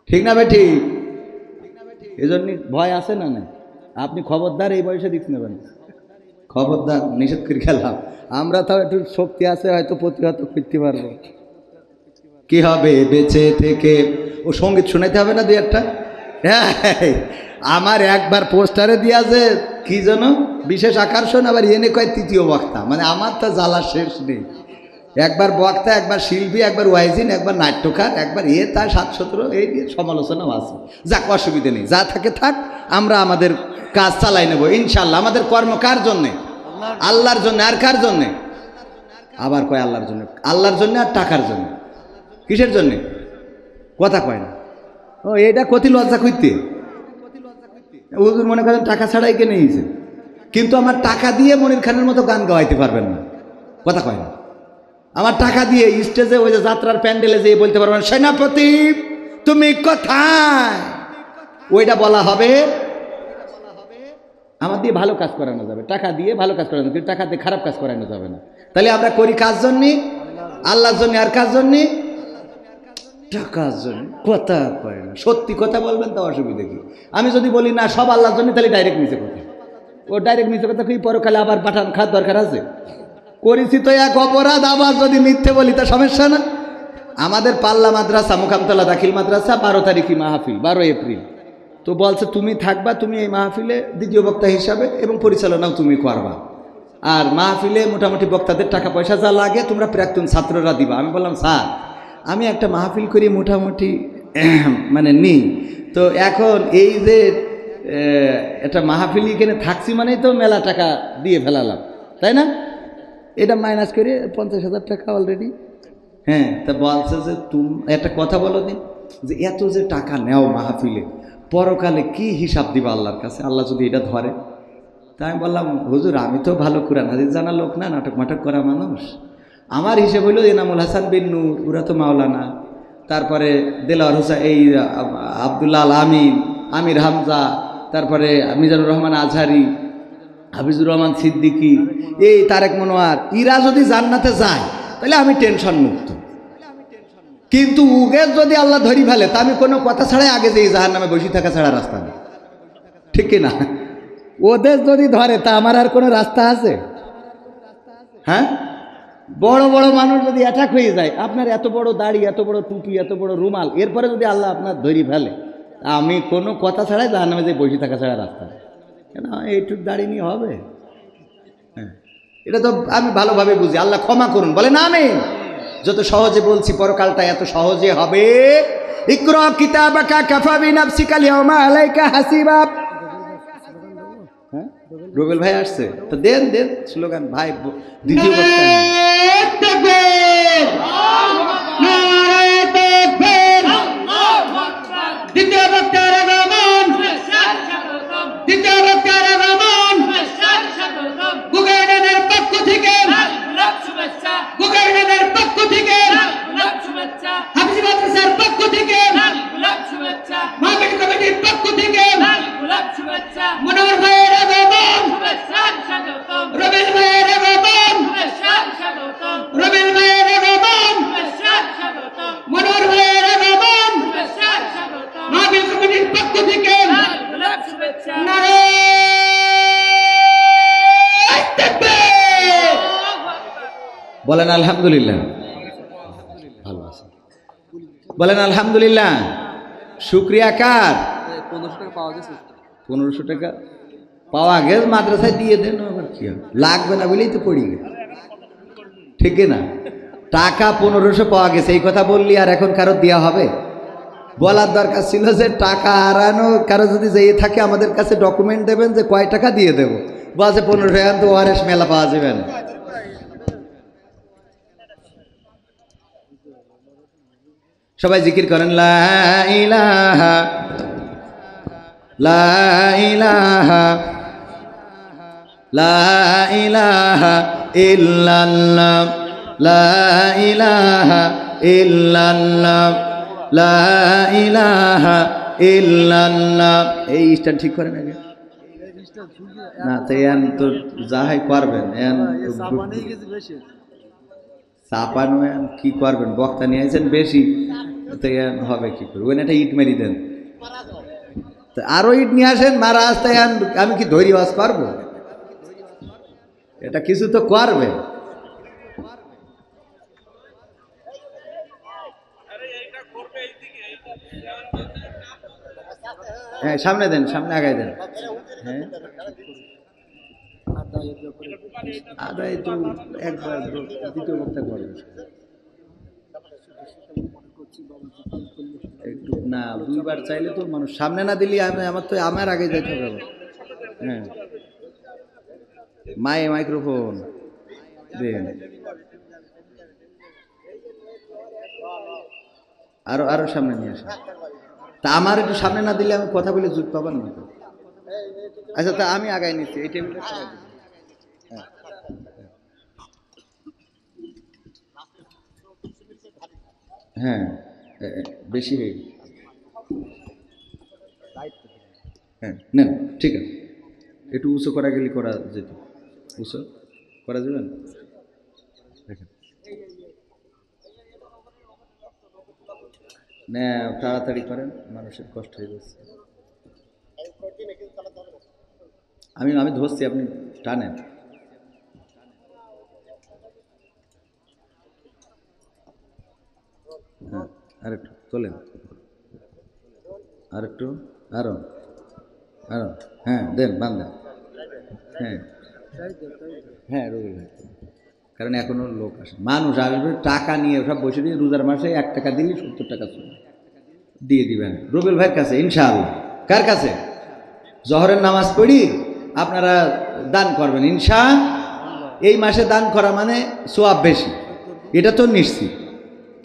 Speaker 1: ঠিক না ভাই ঠিক এই জন্য ভয় আছে না না আপনি খবরদার এই বয়সে দিক নেবেন খবরদার নিষেধ করে খেলাম আমরা তাও একটু শক্তি আছে হয়তো প্রতিহত করতে পারবো কি হবে বেঁচে থেকে ও সঙ্গীত শোনাইতে হবে না দুই একটা আমার একবার পোস্টারে দিয়া যে কি যেন বিশেষ আকর্ষণ আবার এনে কয় তৃতীয় বক্তা মানে আমার তো জ্বালা শেষ নেই একবার বক্তা একবার শিল্পী একবার ওয়াইজিন একবার নাট্যকার একবার তার 7-17 এই সমালোচনাও আছে যাক অসুবিধে নেই যা থাকে থাক আমরা আমাদের কাজ চালাই নেব ইনশাল্লাহ আমাদের কর্ম কার জন্যে আল্লাহর জন্য আর কার জন্যে আবার কয় আল্লাহর জন্য আর টাকার জন্য কিসের জন্যে কথা কয় না ও এটা কতি লজ্জা করতে হুজুর মনে করেন টাকা ছাড়াই কে নিয়েছে কিন্তু আমার টাকা দিয়ে মনির খানের মতো গান গাওয়াইতে পারবেন না কথা কয় না আমার টাকা দিয়ে স্টেজে ওই যে যাত্রার প্যান্ডেলে যেয়ে বলতে পারবেন সেনাপতি তুমি কোথায় ওইটা বলা হবে আমার দিয়ে ভালো কাজ করানো যাবে টাকা দিয়ে ভালো কাজ করানো কিন্তু টাকা দিয়ে খারাপ কাজ করানো যাবে না তাহলে আমরা করি কাজ জন্য আল্লাহর জন্য আর কাজ জন্য টাকার জন্য কথা কয় না সত্যি কথা বলবেন তা অসুবিধা কি আমি যদি বলি না সব আল্লাহর জন্য তাহলে ডাইরেক্ট মিছে কথা ও ডাইরেক্ট মিছে কথা কি পরকালে আবার পাঠান খাত দরকার আছে করেছি তো এক অপরাধ আবার যদি মিথ্যে বলি তা সমস্যা না আমাদের পাল্লা মাদ্রাসা মুকামতলা দাখিল মাদ্রাসা 12 তারিখই মাহফিল 12 এপ্রিল তো বলছে তুমি থাকবা তুমি এই মাহফিলে দ্বিতীয় বক্তা হিসাবে এবং পরিচালনাও তুমি করবা আর মাহফিলে মোটামুটি বক্তাদের টাকা পয়সা যা লাগে তোমরা প্রাক্তন ছাত্ররা দিবা আমি বললাম স্যার আমি একটা মাহফিল করি মোটামুটি মানে নিই তো এখন এই যে একটা মাহফিল এখানে থাকছি মানেই তো মেলা টাকা দিয়ে ফেলালাম তাই না এটা মাইনাস করে 50,000 টাকা অলরেডি হ্যাঁ তা বলছে যে তুমি একটা কথা বলো দিন যে এত যে টাকা নেও মাহফিলে পরকালে কি হিসাব দিবা আল্লাহর কাছে আল্লাহ যদি এটা ধরে তাই আমি বললাম হুজুর আমি তো ভালো কুরআন হাদিস জানা লোক না নাটক মাটক করা মানুষ আমার হিসেব হইল এনামুল হাসান বিন নূর ওরা তো মাওলানা তারপরে দেলাওয়ার হোসেন এই আব্দুল্লাহ আল আমিন আমির হামজা তারপরে মিজানুর রহমান আজহারি হাফিজুর রহমান সিদ্দিকী এই তারেক মনোয়ার ইরা যদি জান্নাতে যায় তাহলে আমি টেনশন মুক্ত কিন্তু উগে যদি আল্লাহ ধরি ফেলে তা আমি কোনো কথা ছাড়াই আগে যে জাহান্নামে বসে থাকা ছাড়া রাস্তা নেই ঠিক কিনা ওদের যদি ধরে তা আমার আর কোনো রাস্তা আছে হ্যাঁ বড় বড় মানুষ যদি অ্যাটাক হয়ে যায় আপনার এত বড় দাড়ি এত বড় টুপি এত বড় রুমাল এরপরে যদি আল্লাহ আপনার ধরি ফেলে আমি কোনো কথা ছাড়াই জাহান্নামে যে বসে থাকা ছাড়া রাস্তা কেন এইটুক দাড়ি নিয়ে হবে হ্যাঁ এটা তো আমি ভালোভাবে বুঝি আল্লাহ ক্ষমা করুন বলে না আমি যত সহজে বলছি পরকালটা এত সহজে হবে ইকরা কিতাবাকা কাফা বিনাফসিকা আল-ইয়াওমা আলাইকা হাসিবা হ্যাঁ রুবেল ভাই আসছে তো দেন স্লোগান ভাই দ্বিতীয় বক্তা দ্বিতীয় বক্তার আগমন দ্বিতীয় বক্তার আগমন গুগলের পক্ষ থেকে গুগলের পক্ষ থেকে হাফিজ মাদ্রাসার পক্ষ থেকে মাহফিল কমিটির পক্ষ থেকে মনোহর ভাইয়ের আগমন রবিল ভাইয়ের আগমন রবিল ভাইয়ের আগমন মনোহর ভাইয়ের আগমন মাহফিল কমিটির পক্ষ থেকে নারায়ে তাকবীর বলেন আলহামদুলিল্লাহ। ভালো আছে বলেন আলহামদুলিল্লাহ। শুক্রিয়া কার?
Speaker 2: 1500 টাকা পাওয়া গেছে।
Speaker 1: 1500 টাকা পাওয়া গেছে, মাদ্রাসায় দিয়ে দেন, আবার কি লাগবে না বলেই তো পড়ি গে, ঠিক না? টাকা 1500 পাওয়া গেছে এই কথা বললি আর এখন কারো দেওয়া হবে? বলার দরকার ছিল যে টাকা হারানো কারো যদি যেয়ে থাকে আমাদের কাছে ডকুমেন্ট দেবেন যে কয় টাকা দিয়ে দেবো, বলছে 1500 টাকা তো ওআরএস মেলা পাওয়া যাবে না। সবাই জিকির করেন লা ইলাহা লা ইলাহা লা ইলাহা ইল্লাল্লাহ লা ইলাহা ইল্লাল্লাহ লা ইলাহা ইল্লাল্লাহ। এই স্টান ঠিক করেন আগে না তো এন তো যাহাই করবেন এন চাপানো এন কি করবেন, বক্তা নিয়ে আসেন বেশি তো এন হবে কি করবেন, একটা ইট মেরি দেন, আরো ইট নিয়ে আসেন মারা আসতে আমি কি ধৈর্য বাস পারবো? এটা কিছু তো করবে। হ্যাঁ সামনে দেন, সামনে আগায় দেন। হ্যাঁ আদায় তো একবার দ্বিতীয় বক্তা করবে একটু না, দুইবার চাইলে তো মানুষ সামনে না দিলি আমার তো আমার আগে যেতে হবে। হ্যাঁ মাইক্রোফোন দেন, আরো সামনে নিয়ে আসেন। তা আমার একটু সামনে না দিলে আমি কথা বলে জুট পাবেন না তো। আচ্ছা তা আমি আগায় নিচ্ছি এই টেবিলে। হ্যাঁ বেশি হয়ে গেছে। হ্যাঁ নেন ঠিক আছে, একটু উঁচু করা গেলে করা যেত, উঁচু করা যাবে না? দেখেন না তাড়াতাড়ি করেন, মানুষের কষ্ট হয়ে যাচ্ছে। আমি ধরছি, আপনি টানেন। হ্যাঁ আরেকটু তোলেন, আরেকটু আরো আরো হ্যাঁ দেন বান্ধেন। হ্যাঁ হ্যাঁ রবিল ভাই, কারণ এখনো লোক আসে, মানুষ আসবে টাকা নিয়ে সব বসে দিয়ে রোজার মাসে 1 টাকা দিলে 70 টাকা দিয়ে দিবেন রবিল ভাইয়ের কাছে ইনশাআল্লাহ। কার কাছে? জহরের নামাজ পড়ি আপনারা দান করবেন ইনশাআল্লাহ। এই মাসে দান করা মানে সওয়াব বেশি, এটা তো নিশ্চিত।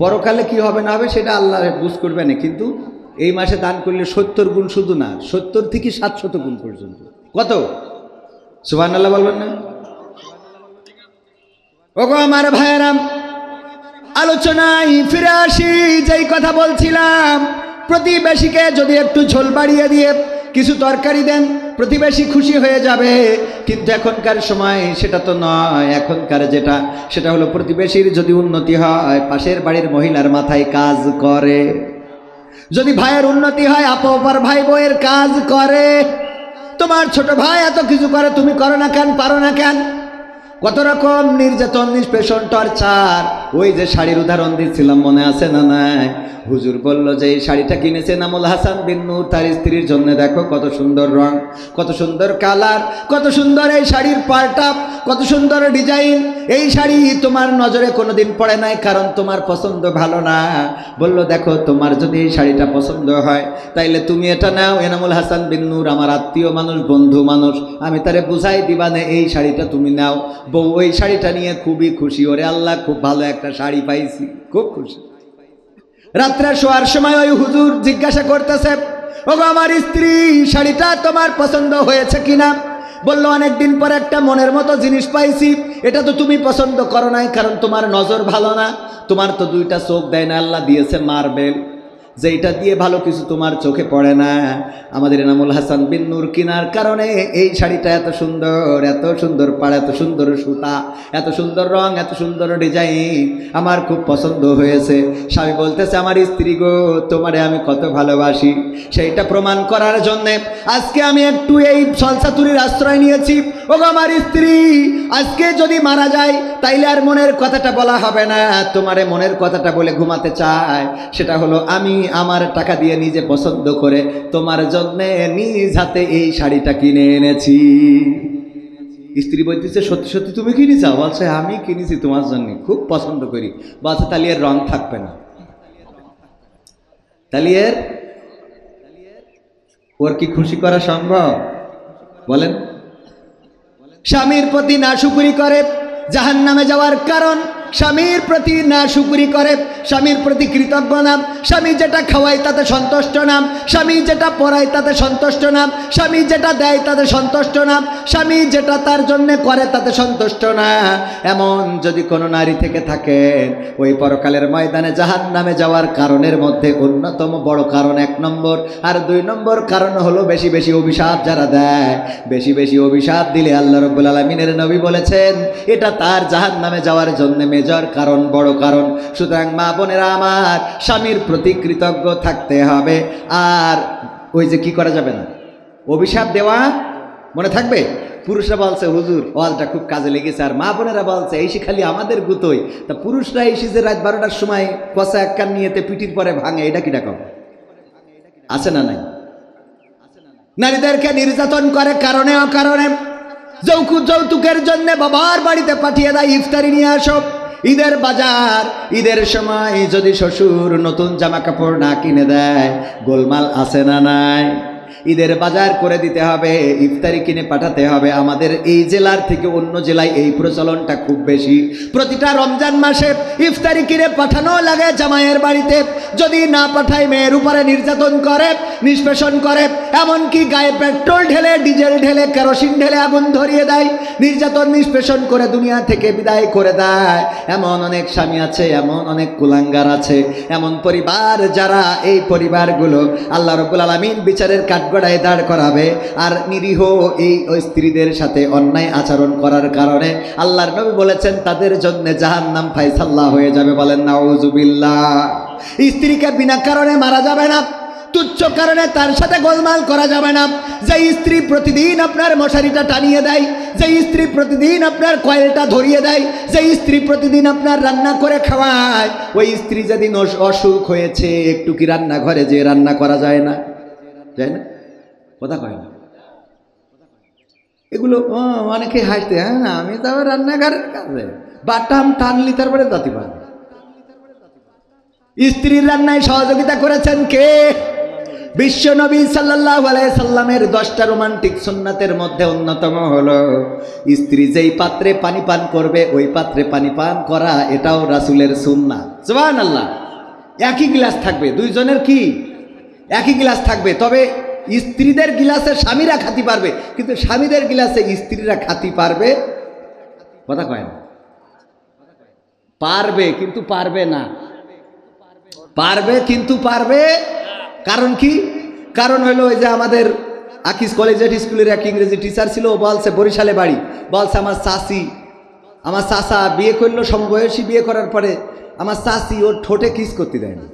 Speaker 1: পরকালে কি হবে না হবে সেটা আল্লাহ বুঝ করবে না, কিন্তু এই মাসে দান করলে 70 গুণ, শুধু না 70 থেকে 700 গুণ পর্যন্ত। কত? সুবহানাল্লাহ বলবেন না? ওগো আমার ভাইয়েরাম, আলোচনায় ফিরে আসি। যেই কথা বলছিলাম, প্রতিবেশীকে যদি একটু ঝোল বাড়িয়ে দিয়ে কিছু তরকারি দেন প্রতিবেশী খুশি হয়ে যাবে, কিন্তু এখনকার সময় সেটা তো নয়। এখনকার যেটা সেটা হলো প্রতিবেশীর যদি উন্নতি হয় পাশের বাড়ির মহিলার মাথায় কাজ করে, যদি ভাইয়ের উন্নতি হয় আপর ভাই বউয়ের কাজ করে। তোমার ছোট ভাই এত কিছু করে তুমি করো না কেন, পারো না কেন? কত রকম নির্যাতন, নিষ্পেষণ, টর্চার। ওই যে শাড়ির উদাহরণ দিচ্ছিলাম মনে আছে না নাই? হুজুর বলল যে এই শাড়িটা কিনেছে নামুল হাসান বিন নূর তার স্ত্রীর জন্য, দেখো কত সুন্দর রং, কত সুন্দর কালার, কত সুন্দর এই শাড়ির পাল্টা, কত সুন্দর ডিজাইন। এই শাড়ি তোমার নজরে কোনোদিন পড়ে নাই, কারণ তোমার পছন্দ ভালো না। বলল দেখো তোমার যদি এই শাড়িটা পছন্দ হয় তাইলে তুমি এটা নাও। এনামুল হাসান বিন নূর আমার আত্মীয় মানুষ, বন্ধু মানুষ, আমি তারে বুঝাই দিবা না এই শাড়িটা তুমি নাও। বউ ওই শাড়িটা নিয়ে খুবই খুশি, ওরে আল্লাহ খুব ভালো একটা শাড়ি পাইছি, খুব খুশি। রাত্রে শোয়ার সময় ওই হুজুর জিজ্ঞাসা করতেছে, ওগো আমার স্ত্রী শাড়িটা তোমার পছন্দ হয়েছে কিনা? বলল অনেকদিন পর একটা মনের মতো জিনিস পাইছি, এটা তো তুমি পছন্দ করো নাই, কারণ তোমার নজর ভালো না, তোমার তো 2টা চোখ দেয় না, আল্লাহ দিয়েছে মার্বেল। যে এটা দিয়ে ভালো কিছু তোমার চোখে পড়ে না। আমাদের এনামুল হাসান বিন নূর কিনার কারণে এই শাড়িটা এত সুন্দর পাড়, এত সুন্দর সুতা, এত সুন্দর রং, এত সুন্দর ডিজাইন, আমার খুব পছন্দ হয়েছে। স্বামী বলতেছে, আমার স্ত্রী গো, তোমারে আমি কত ভালোবাসি। সেইটা প্রমাণ করার জন্যে আজকে আমি একটু এই সলসাতুরির আশ্রয় নিয়েছি। ও আমার স্ত্রী, আজকে যদি মারা যায় তাইলে আর মনের কথাটা বলা হবে না। তোমারে মনের কথাটা বলে ঘুমাতে চায়, সেটা হলো আমি আমার টাকা দিয়ে নিজে পছন্দ করে তোমার জন্য নিজ হাতে এই শাড়িটা কিনে এনেছি। স্ত্রী বলতেছে, সত্যি সত্যি তুমি কিনেছো? বলছে, আমি কিনেছি তোমার জন্য, খুব পছন্দ করি। বলছে, তাহলে এর রং থাকবে না, তাহলে ওর কি খুশি করা সম্ভব? বলেন। স্বামীর প্রতি নাশুকরি করে জাহান্নামে যাওয়ার কারণ, স্বামীর প্রতি নাশুকরি করে, স্বামীর প্রতি কৃতজ্ঞ না, স্বামী যেটা খাওয়ায় তাতে সন্তুষ্ট না, স্বামী যেটা পড়ায় তাতে সন্তুষ্ট না, স্বামী যেটা দেয় তাতে সন্তুষ্ট না, স্বামী যেটা তার জন্য করে তাতে সন্তুষ্ট না, এমন যদি কোনো নারী থেকে থাকে, ওই পরকালের ময়দানে জাহান্নামে যাওয়ার কারণের মধ্যে অন্যতম বড় কারণ 1 নম্বর। আর 2 নম্বর কারণ হলো বেশি বেশি অভিশাপ যারা দেয়। বেশি বেশি অভিশাপ দিলে আল্লাহ রাব্বুল আলামিনের নবী বলেছেন, এটা তার জাহান্নামে যাওয়ার জন্য মেজর কারণ, বড় কারণ। সুতরাং মা বোনেরা আমার, স্বামীর প্রতি কৃতজ্ঞ থাকতে হবে। আর ওই যে কি করা যাবে না, অভিশাপ দেওয়া মনে থাকবে। পুরুষরা বলছে, হুজুর ওয়াজটা খুব কাজে লেগেছে, আর মা বোনেরা বলছে, এই খালি আমাদের গুতোই। তা পুরুষরা এসে যে রাত 12টার সময় কষা এক কান নিয়েতে পিটির পরে ভাঙে, এটা কি ডাকো? আছে না নাই? নারীদেরকে নির্যাতন করে কারণে অকারণে। যৌতুকের জন্য বাবার বাড়িতে পাঠিয়ে দেয়, ইফতারি নিয়ে আসো। ঈদের বাজার, ঈদের সময় যদি শ্বশুর নতুন জামা কাপড় না কিনে দেয়, গোলমাল আছে না নাই? ঈদের বাজার করে দিতে হবে, ইফতারি কিনে পাঠাতে হবে। আমাদের এই জেলার থেকে অন্য জেলায় এই প্রচলনটা খুব বেশি। প্রতিটা রমজান মাসে ইফতারি কিনে পাঠানো লাগে জামাইয়ের বাড়িতে। যদি না পাঠায় মেয়ের উপরে নির্যাতন করে, নিষ্পেষণ করে, এমনকি গায়ে পেট্রোল ঢেলে, ডিজেল ঢেলে, কেরোসিন ঢেলে আগুন ধরিয়ে দেয়, নির্যাতন নিষ্পেষণ করে দুনিয়া থেকে বিদায় করে দেয়। এমন অনেক স্বামী আছে, এমন অনেক কুলাঙ্গার আছে, এমন পরিবার যারা, এই পরিবারগুলো আল্লাহ রাব্বুল আলামিন বিচারের কাঠগড়ায় দাঁড় করাবে। আর নিরীহ এই স্ত্রীদের সাথে অন্যায় আচরণ করার কারণে আল্লাহর নবী বলেছেন, তাদের জন্য জাহান্নাম ফায়সালা হয়ে যাবে। বলেন নাউজুবিল্লাহ। স্ত্রীকে বিনা কারণে মারা যাবে না, তুচ্ছ কারণে তার সাথে গোলমাল করা যাবে না। যে স্ত্রী প্রতিদিন আপনার মশারিটা টানিয়ে দেয়, যে স্ত্রী প্রতিদিন আপনার কয়েলটা ধরিয়ে দেয়, যে স্ত্রী প্রতিদিন আপনার রান্না করে খাওয়ায়, ওই স্ত্রী যেদিন অসুখ হয়েছে, একটু কি রান্নাঘরে যে রান্না করা যায় না? যায় না? কথা কয় না। এগুলো অনেকে হাসতে, হ্যাঁ না, আমি তো রান্নাঘরের কাজে বাটাম টানলি তারপরে দাঁতি পারবে। স্ত্রীর রান্নায় সহযোগিতা করেছেন কে? বিশ্ব নবী সাল্লাল্লাহু আলাইহি সাল্লামের 10টা রোমান্টিক সুন্নাতের মধ্যে অন্যতম হলো স্ত্রী যেই পাত্রে পানি পান করবে ওই পাত্রে পানি পান করা, এটাও রাসূলের সুন্নাহ। সুবহানাল্লাহ। একই গ্লাস থাকবে, দুইজনের কি একই গ্লাস থাকবে, তবে স্ত্রীদের গ্লাসে স্বামীরা খাতি পারবে, কিন্তু স্বামীদের গ্লাসে স্ত্রীরা খাতি পারবে। কথা কয় না? পারবে কিন্তু পারবে না, পারবে কিন্তু পারবে। কারণ কি? কারণ হলো ওই যে আমাদের আকিস কলেজিয়েট স্কুলের এক ইংরেজি টিচার ছিল, ও বলছে বরিশালে বাড়ি, বলছে আমার চাচা বিয়ে করলো, সমবয়সী বিয়ে করার পরে আমার চাচি ওর ঠোঁটে কিস করতে দেয় না।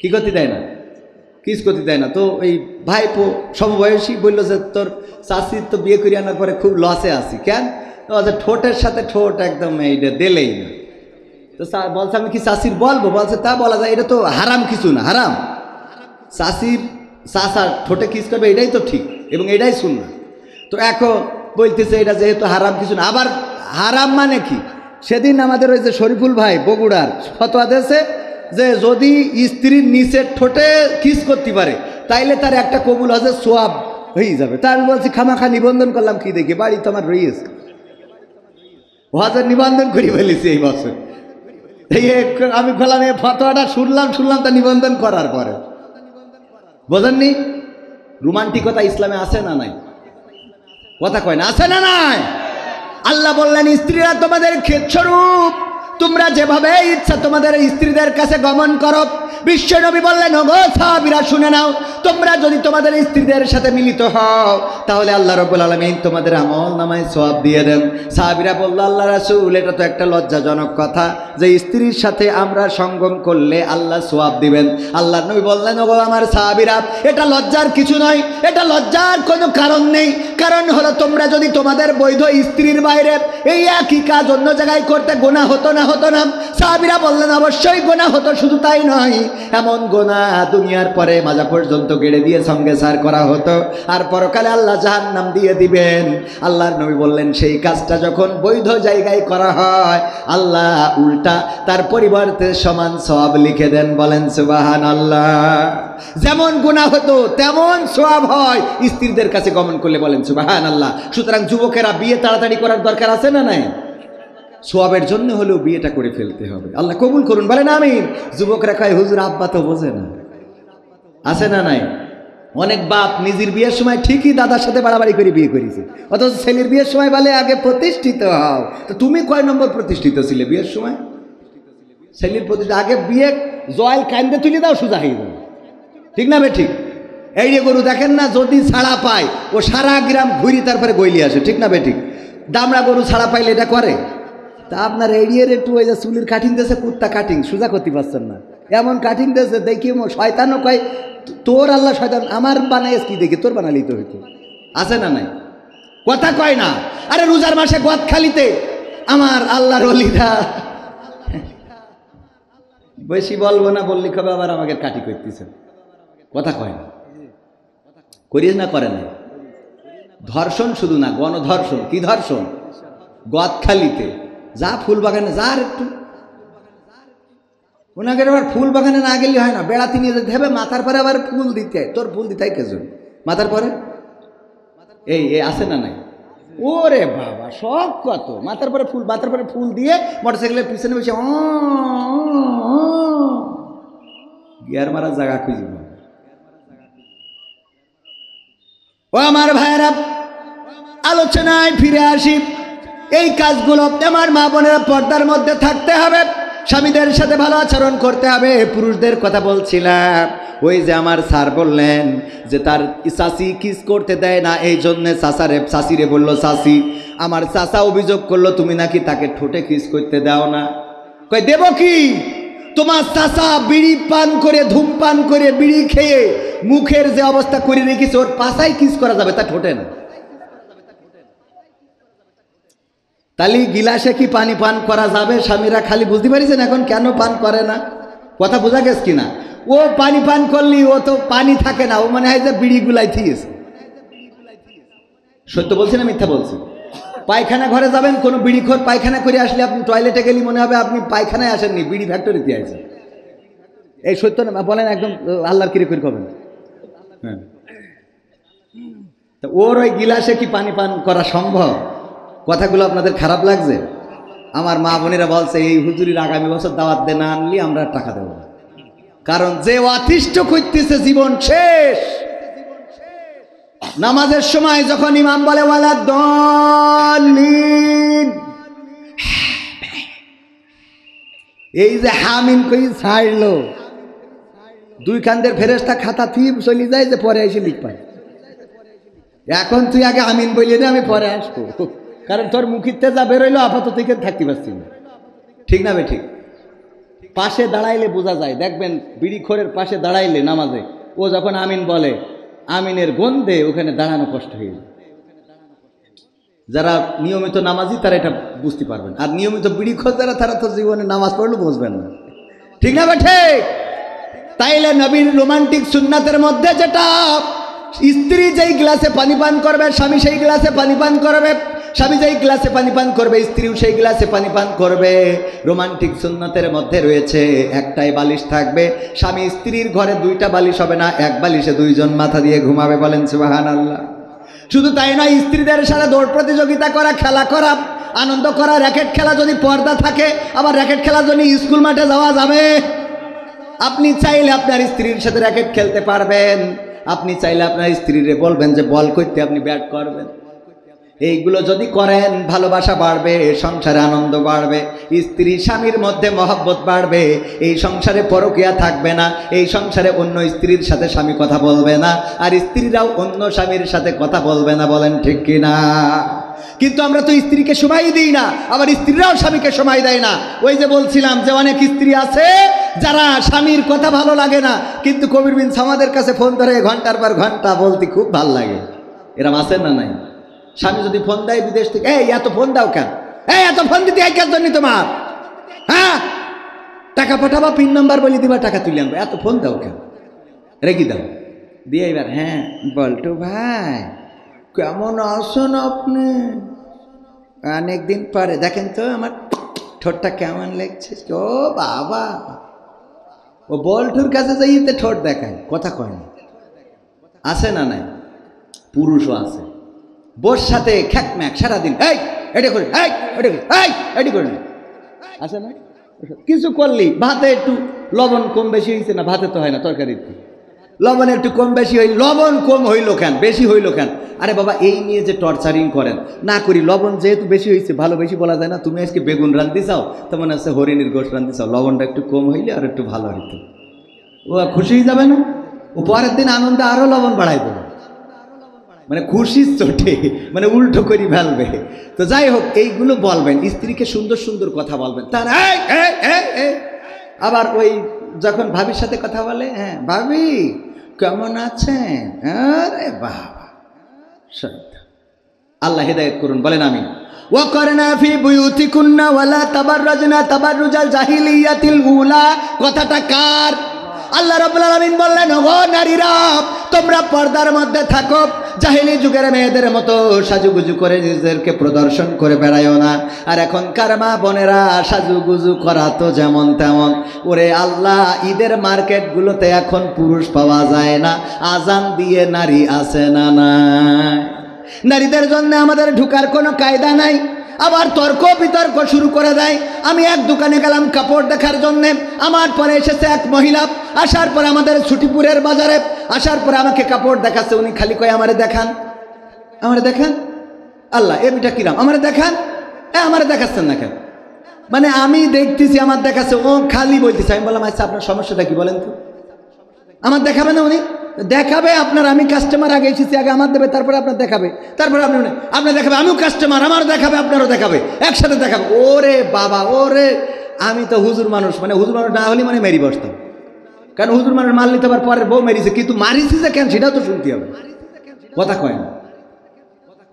Speaker 1: কি করতে দেয় না? কিস করতে দেয় না। তো এই ভাইপো সমবয়সী বললো যে তোর চাচির তো বিয়ে করে আনার পরে খুব লসে আছি। কেন? ঠোঁটের সাথে ঠোঁট একদম এইটা দিলেই না। তো বলছে আমি কি চাচির বলবো? বলছে তা বলা যায়, এটা তো হারাম কিছু না। হারাম চাচা ঠোঁটে কিস করবে, এটাই তো ঠিক এবং এটাই সুন্নাহ। তো এখন বলতেছে এটা যেহেতু হারাম কিছু না, আবার হারাম মানে কি? সেদিন আমাদের ওই যে শরীফুল ভাই বগুড়ার ফতোয়া দিয়েছে যে যদি স্ত্রীর নিচের ঠোঁটে কিস করতে পারে তাইলে তার একটা কবুল হজের সোয়াব হয়ে যাবে। তা আমি বলছি খামাখা নিবন্ধন করলাম, কি দেখি বাড়ি তো আমার রয়েছে, হজের নিবন্ধন করি ফেলেছি এই বছর। আমি বললাম এই ফতোয়াটা শুনলাম তা নিবন্ধন করার পরে। বোঝেননি? রোমান্টিকতা ইসলামে আছে না নাই? কথা কয় না, আছে না নাই? আল্লাহ বললেন স্ত্রীরা তোমাদের ক্ষেতস্বরূপ, তোমরা যেভাবে ইচ্ছা তোমাদের স্ত্রীদের কাছে গমন করো। বিশ্বনবী বললেন, ওগো সাহাবীরা শুনে নাও, তোমরা যদি তোমাদের স্ত্রীদের সাথে মিলিত হও তাহলে আল্লাহ রাব্বুল আলামিন তোমাদের আমল নামায় সওয়াব দিয়ে দেন। সাহাবীরা বলল, আল্লাহ রাসূল, এটা তো একটা লজ্জাজনক কথা যে স্ত্রীর সাথে আমরা সঙ্গম করলে আল্লাহ সওয়াব দিবেন। আল্লাহর নবী বললেন, ওগো আমার সাহাবীরা, এটা লজ্জার কিছু নয়, এটা লজ্জার কোনো কারণ নেই। কারণ হলো তোমরা যদি তোমাদের বৈধ স্ত্রীর বাইরে এই একই কাজ অন্য জায়গায় করতে গুনাহ হতো না? সাহাবীরা বললেন, অবশ্যই গুনাহ হতো। শুধু তাই নয়, এমন গুনাহ দুনিয়ার পরে মাজা পর্যন্ত গেড়ে দিয়ে সঙ্গে সার করা হতো, আর পরকালে আল্লাহ জাহান্নাম দিয়ে দিবেন। আল্লাহর নবী বললেন, সেই কাজটা যখন বৈধ জায়গায় করা হয় আল্লাহ উল্টা তার পরিবর্তে সমান সওয়াব লিখে দেন। বলেন সুবহানাল্লাহ। যেমন গুনাহ হতো তেমন সওয়াব হয় স্ত্রীদের কাছে গমন করলে। বলেন সুবহানাল্লাহ। সুতরাং যুবকেরা বিয়ে তাড়াতাড়ি করার দরকার আছে না নাই? সোয়াবের জন্য হলেও বিয়েটা করে ফেলতে হবে। আল্লাহ কবুল করুন, বলেন আমিন। যুবকরা কয়, হুজুর আব্বা তো বোঝে না, আছে না নাই? অনেক বাপ নিজের বিয়ের সময় ঠিকই দাদার সাথে বাড়াবাড়ি করে বিয়ে করেছে, অথচ ছেলের বিয়ের সময় বলে আগে প্রতিষ্ঠিত হও। তো তুমি কয় নম্বর প্রতিষ্ঠিত ছিলে বিয়ের সময়? ছেলের প্রতিষ্ঠিত আগে বিয়ে জয়েল কান্দে তুলে দাও, সোজা হয়ে যাও। ঠিক না বে ঠিক? এই যে গরু দেখেন না, যদি ছাড়া পায় ও সারা গ্রাম ঘুরি তারপরে গইলি আসে। ঠিক না বে ঠিক? দামড়া গরু ছাড়া পাইলে এটা করে। তা আপনার এড়িয়ে একটু ওই যে চুলির কাটিং দিয়েছে, কুত্তা কাটিং সোজা করতে পারছেন না, এমন কাটিং দিয়েছে দেখি শয়তানও কয় তোর আল্লাহ শয়তান আমার বানাইস কি দেখি, তোর বানালি তো হইতো। আছে না নাই? কথা কয় না। আরে রোজার মাসে গদখালিতে আমার আল্লাহর ওলিরা, বেশি বলবো না, বললি কবে আবার আমাকে কাটি করতেছে। কথা কয় না। করিস না, করে না। ধর্ষণ শুধু না, গণধর্ষণ। কি ধর্ষণ? গদখালিতে যা ফুল বাগানে যার একটু, ওনাকে আবার ফুল বাগানে না গেলে হয় না, বেড়াতে নিয়ে যেতে হবে, মাথার পরে আবার ফুল দিতে হয়। তোর ফুল দিতে হয় কেজন মাথার পরে? এই আছে না নাই? ওরে বাবা, সব কত মাথার পরে ফুল, মাথার পরে ফুল দিয়ে মোটরসাইকেলের পিছনে বসে গিয়ার মারার জায়গা খুঁজব। ও আমার ভাইয়েরা, আলোচনায় ফিরে আসি। এই কাজগুলো আমার মা বোনেরা পর্দার মধ্যে থাকতে হবে, স্বামীদের সাথে ভালো আচরণ করতে হবে। পুরুষদের কথা বলছিলাম, ওই যে আমার স্যার বললেন যে তার চাচি কিস করতে দেয় না, এই জন্যে চাচিরে বললো চাচি। আমার চাচা অভিযোগ করলো তুমি নাকি তাকে ঠোঁটে কিস করতে দাও না। কই দেব কি? তোমার চাচা বিড়ি পান করে, ধূমপান করে, বিড়ি খেয়ে মুখের যে অবস্থা করে রেখেছে, ওর পাশায় কিস করা যাবে, তা ঠোঁটে না। তাহলে গিলাসে কি পানি পান করা যাবে? স্বামীরা খালি বুঝতে পারিছেন এখন কেন পান করে না? কথা বোঝা গেছে কিনা? ও পানি পান করলি ও তো পানি থাকে না, ও মনে হয় যে বিড়ি গুলাই থিয়েছে। সত্য বলছি না মিথ্যা বলছি? পায়খানা ঘরে যাবেন, কোনো বিড়িখোর পায়খানা করে আসলে আপনি টয়লেটে গেলে মনে হবে আপনি পায়খানায় আসেননি, বিড়ি ফ্যাক্টরিতে আছেন। এই সত্য না বলেন? একদম আল্লাহর কিরে করে করবেন। হ্যাঁ, তো ওর ওই গিলাসে কি পানি পান করা সম্ভব? কথাগুলো আপনাদের খারাপ লাগছে? আমার মা বোনেরা বলছে এই হুজুরির আগামী বছর দাওয়াত দে, না আনলি আমরা টাকা দেব না। কারণ যে অতিষ্ঠ করতেছে জীবন শেষ। নামাজের সময় যখন ইমাম বলে ওয়ালা দলিন, এই যে হামিন কই ছাড়লো, দুই কান্দের ফেরেশতা খাতা থিপ চলে যায় যে পরে এসে লিখ পায়। এখন তুই আগে আমিন বলিয়ে দে, আমি পরে আসবো, কারণ তোর মুখিতে যা বেরোইলো আপাতত থেকে থাকতে পারছি না। ঠিক না বে ঠিক? পাশে দাঁড়াইলে বোঝা যায়, দেখবেন বিড়িখোরের পাশে দাঁড়াইলে নামাজে ও যখন আমিন বলে, আমিনের গন্ধে ওখানে দাঁড়ানো কষ্ট হয়ে যায়। যারা নিয়মিত নামাজি তারা এটা বুঝতে পারবেন, আর নিয়মিত বিড়িখোর যারা তারা তো জীবনে নামাজ পড়লে বুঝবেন না। ঠিক না বে ঠিক? তাইলে নবীর রোমান্টিক সুন্নাতের মধ্যে যেটা, স্ত্রী যেই গ্লাসে পানি পান করবে স্বামী সেই গ্লাসে পানি পান করবে, স্বামী যেই গ্লাসে পানি পান করবে স্ত্রীও সেই গ্লাসে পানি পান করবে। রোমান্টিক সুন্নতের মধ্যে রয়েছে একটাই বালিশ থাকবে, স্বামী স্ত্রীর ঘরে দুইটা বালিশ হবে না, এক বালিশে দুইজন মাথা দিয়ে ঘুমাবে। বলেন সুবহানাল্লাহ। শুধু তাই নয়, স্ত্রীদের সাথে দৌড় প্রতিযোগিতা করা, খেলা করা, আনন্দ করা। র্যাকেট খেলা যদি পর্দা থাকে, আবার র্যাকেট খেলার জন্য স্কুল মাঠে যাওয়া যাবে। আপনি চাইলে আপনার স্ত্রীর সাথে র্যাকেট খেলতে পারবেন, আপনি চাইলে আপনার স্ত্রীরে বলবেন যে বল করতে, আপনি ব্যাট করবেন। এইগুলো যদি করেন ভালোবাসা বাড়বে, সংসারে আনন্দ বাড়বে, স্ত্রী স্বামীর মধ্যে মহব্বত বাড়বে, এই সংসারে পরকীয়া থাকবে না, এই সংসারে অন্য স্ত্রীর সাথে স্বামী কথা বলবে না, আর স্ত্রীরাও অন্য স্বামীর সাথে কথা বলবে না। বলেন ঠিক কিনা? কিন্তু আমরা তো স্ত্রীকে সময় দিই না, আবার স্ত্রীরাও স্বামীকে সময় দেয় না। ওই যে বলছিলাম যে অনেক স্ত্রী আছে যারা স্বামীর কথা ভালো লাগে না, কিন্তু কবির বিন সামাদের কাছে ফোন ধরে ঘন্টার পর ঘন্টা বলতে খুব ভাল লাগে। এরম আছে না নাই? স্বামী যদি ফোন দেয় বিদেশ থেকে, এই এত ফোন দাও কেন, এই এত ফোন দিতে এই কেন জন্য তোমার, হ্যাঁ টাকা পাঠাবা, পিন নাম্বার বলে দিবা, টাকা তুলে আনবো, এত ফোন দাও কেন, রেখে দাও দিয়ে এবার, হ্যাঁ বল্টু ভাই কেমন আছেন আপনি, অনেকদিন পরে দেখেন তো আমার ঠোঁটটা কেমন লাগছে। ও বাবা, ও বল্টুর কাছে যাইতে ঠোঁট দেখায়, কথা কয় না। আছে না নাই? পুরুষও আছে, বোর সাথে খ্যাকম্যাক সারাদিন, এই এটা করি, এই এটা করি, এই এটি করি, আছে না? কিছু করলি ভাতে একটু লবণ কম বেশি হয়েছে না, ভাতে তো হয় না, তরকারিতে লবণ একটু কম বেশি হইল, লবণ কম হইল কেন, বেশি হইল কেন? আরে বাবা এই নিয়ে যে টর্চারিং করেন না করি, লবণ যেহেতু বেশি হয়েছে, ভালো বেশি বলা যায় না। তুমি আজকে বেগুন রান্ধি চাও, তো মনে হচ্ছে হরিণীর গোশ রান্ধি চাও, লবণটা একটু কম হইলে আর একটু ভালো হইতো, ও খুশি হয়ে যাবে না? ও পরের দিন আনন্দে আরো লবণ বাড়াই দেবে, মানে খুশির চোটে, মানে উল্টো করি ফেলবে। তো যাই হোক, এইগুলো বলবেন, স্ত্রীকে সুন্দর সুন্দর কথা বলবেন। তার আবার ওই যখন ভাবির সাথে কথা বলে, হ্যাঁ ভাবি কেমন আছেন, আরে বাবা, আল্লাহ হেদায়েত করুন, বলেন আমিন। ওয়াকরনা ফি বুয়ুতিকুন্না ওয়ালা তাবাররাজনা তাবাররুজাল জাহিলিয়াতিল উলা, কথাটা কার? আল্লাহ রাব্বুল আলামিন বললেন, ও নারীরা তোমরা পর্দার মধ্যে থাকো, জাহিলি যুগের মেয়েদের মতো সাজুগুজু করে নিজেদেরকে প্রদর্শন করে বেড়ায়ও না। আর এখনকার মা বোনেরা সাজুগুজু করা তো যেমন তেমন। ওরে আল্লাহ, ঈদের মার্কেটগুলোতে এখন পুরুষ পাওয়া যায় না, আজান দিয়ে নারী আছে না নাই? নারীদের জন্য আমাদের ঢুকার কোনো কায়দা নাই, আবার তর্ক বিতর্ক শুরু করে দেয়। আমি এক দোকানে গেলাম কাপড় দেখার জন্যে, আমার পরে এসেছে এক মহিলা, আসার পরে আমাদের ছুটিপুরের বাজারে আসার পরে আমাকে কাপড় দেখাচ্ছে, উনি খালি কয় আমারে দেখান, আমারে দেখান। আল্লাহ এমনিটা কিরাম, আমারে দেখান, আমারে দেখাচ্ছেন না কেন? মানে আমি দেখতেছি আমার দেখাচ্ছে, ও খালি বলতেছে। আমি বললাম আচ্ছা আপনার সমস্যাটা কি বলেন তো? আমার দেখাবে না? উনি দেখাবে আপনার, আমি কাস্টমার আগে এসেছি, আগে আমার দেবে, তারপরে আপনার দেখাবে, তারপরে আপনার দেখাবে, আমিও কাস্টমার, আমার দেখাবে, আপনারও দেখাবে, একসাথে দেখাবে। ওরে বাবা, ওরে আমি তো হুজুর মানুষ, মানে হুজুর মানুষ না হলে মানে মেরি বসতাম, কারণ হুজুর মানুষ মারলি তো আবার পরের বউ মেরিছে, কিন্তু মারিছি যে কেন সেটাও তো শুনতে হবে, কথা কয় না।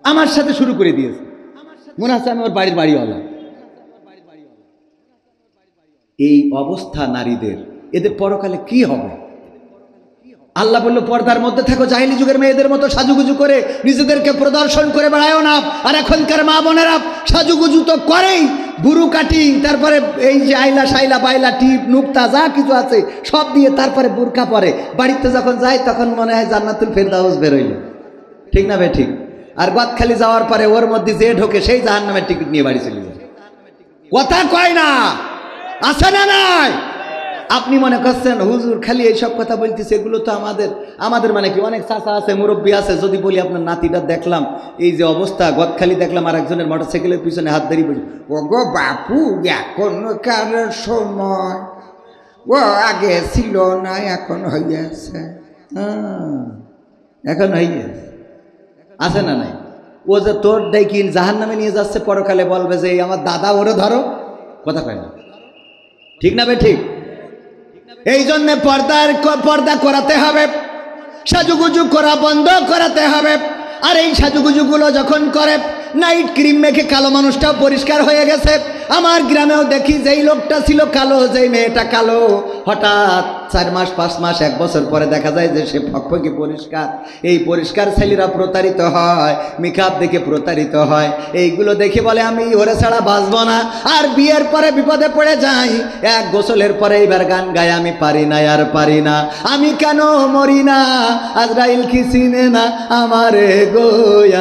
Speaker 1: আমার সাথে শুরু করে দিয়েছে, মনে হচ্ছে আমি ওর বাড়ির বাড়িওয়ালা। এই অবস্থা নারীদের, এদের পরকালে কি হবে? আল্লাহ বলল পর্দার মধ্যে থাকো, জাহিলি যুগের মেয়েদের মতো সাজুগুজু করে নিজেদেরকে প্রদর্শন করে বেড়ায়ও না। আর এখনকার মা বোনেরা সাজুগুজু তো করেই, বুরু কাটিং, তারপরে এই যে আইলা শাইলা বাইলা টিপ নুক্তা যা কিছু আছে সব দিয়ে তারপরে বুরকা পরে। বাড়িতে যখন যায় তখন মনে হয় জান্নাতুল ফেরদাউস বেরোইল, ঠিক না ভাই? ঠিক। আর গদখালি যাওয়ার পরে ওর মধ্যে যে ঢোকে সেই জাহান্নামের টিকিট নিয়ে বাড়ি চলে যায়, কথা কয় না? আছে না নাই? আপনি মনে করছেন হুজুর খালি এইসব কথা বলতেছে, এগুলো তো আমাদের মানে কি অনেক চাচা আছে, মুরব্বী আছে। যদি বলি আপনার নাতিটা দেখলাম এই যে অবস্থা, গদখালি দেখলাম আর একজনের মোটরসাইকেলের পিছনে হাত ধরি বলি, ও গো বাপু এখনকার সময় ও আগে ছিল না, এখন হইয়াছে, এখন হইয়াছে, আছে না নাই? ও যে তোর ডাইকিন জাহান্নামে নিয়ে যাচ্ছে, পরকালে বলবে যে আমার দাদা ওরে ধরো, কথা কয় না, ঠিক না ভাই? ঠিক। এই জন্য পর্দা করাতে হবে, সাজুগুজু করা বন্ধ করাতে হবে। আর এই সাজুগুজুগুলো যখন করে, নাইট ক্রিম মেখে কালো মানুষটাও পরিষ্কার হয়ে গেছে। আমার গ্রামেও দেখি যেই লোকটা ছিল কালো, যেই মেয়েটা কালো, হঠাৎ 4 মাস 5 মাস 1 বছর পরে দেখা যায় যে সে ফকফকে পরিষ্কার। এই পরিষ্কার ছেলেরা প্রতারিত হয়, মেকআপ দেখে প্রতারিত হয়। এইগুলো দেখে বলে আমি ওরে ছাড়া বাঁচব না। আর বিয়ের পরে বিপদে পড়ে যাই, এক গোসলের পরে এইবার গান গায়, আমি পারি না আর পারি না, আমি কেন মরি না, আজরাইল কি চিনে না আমারে গো,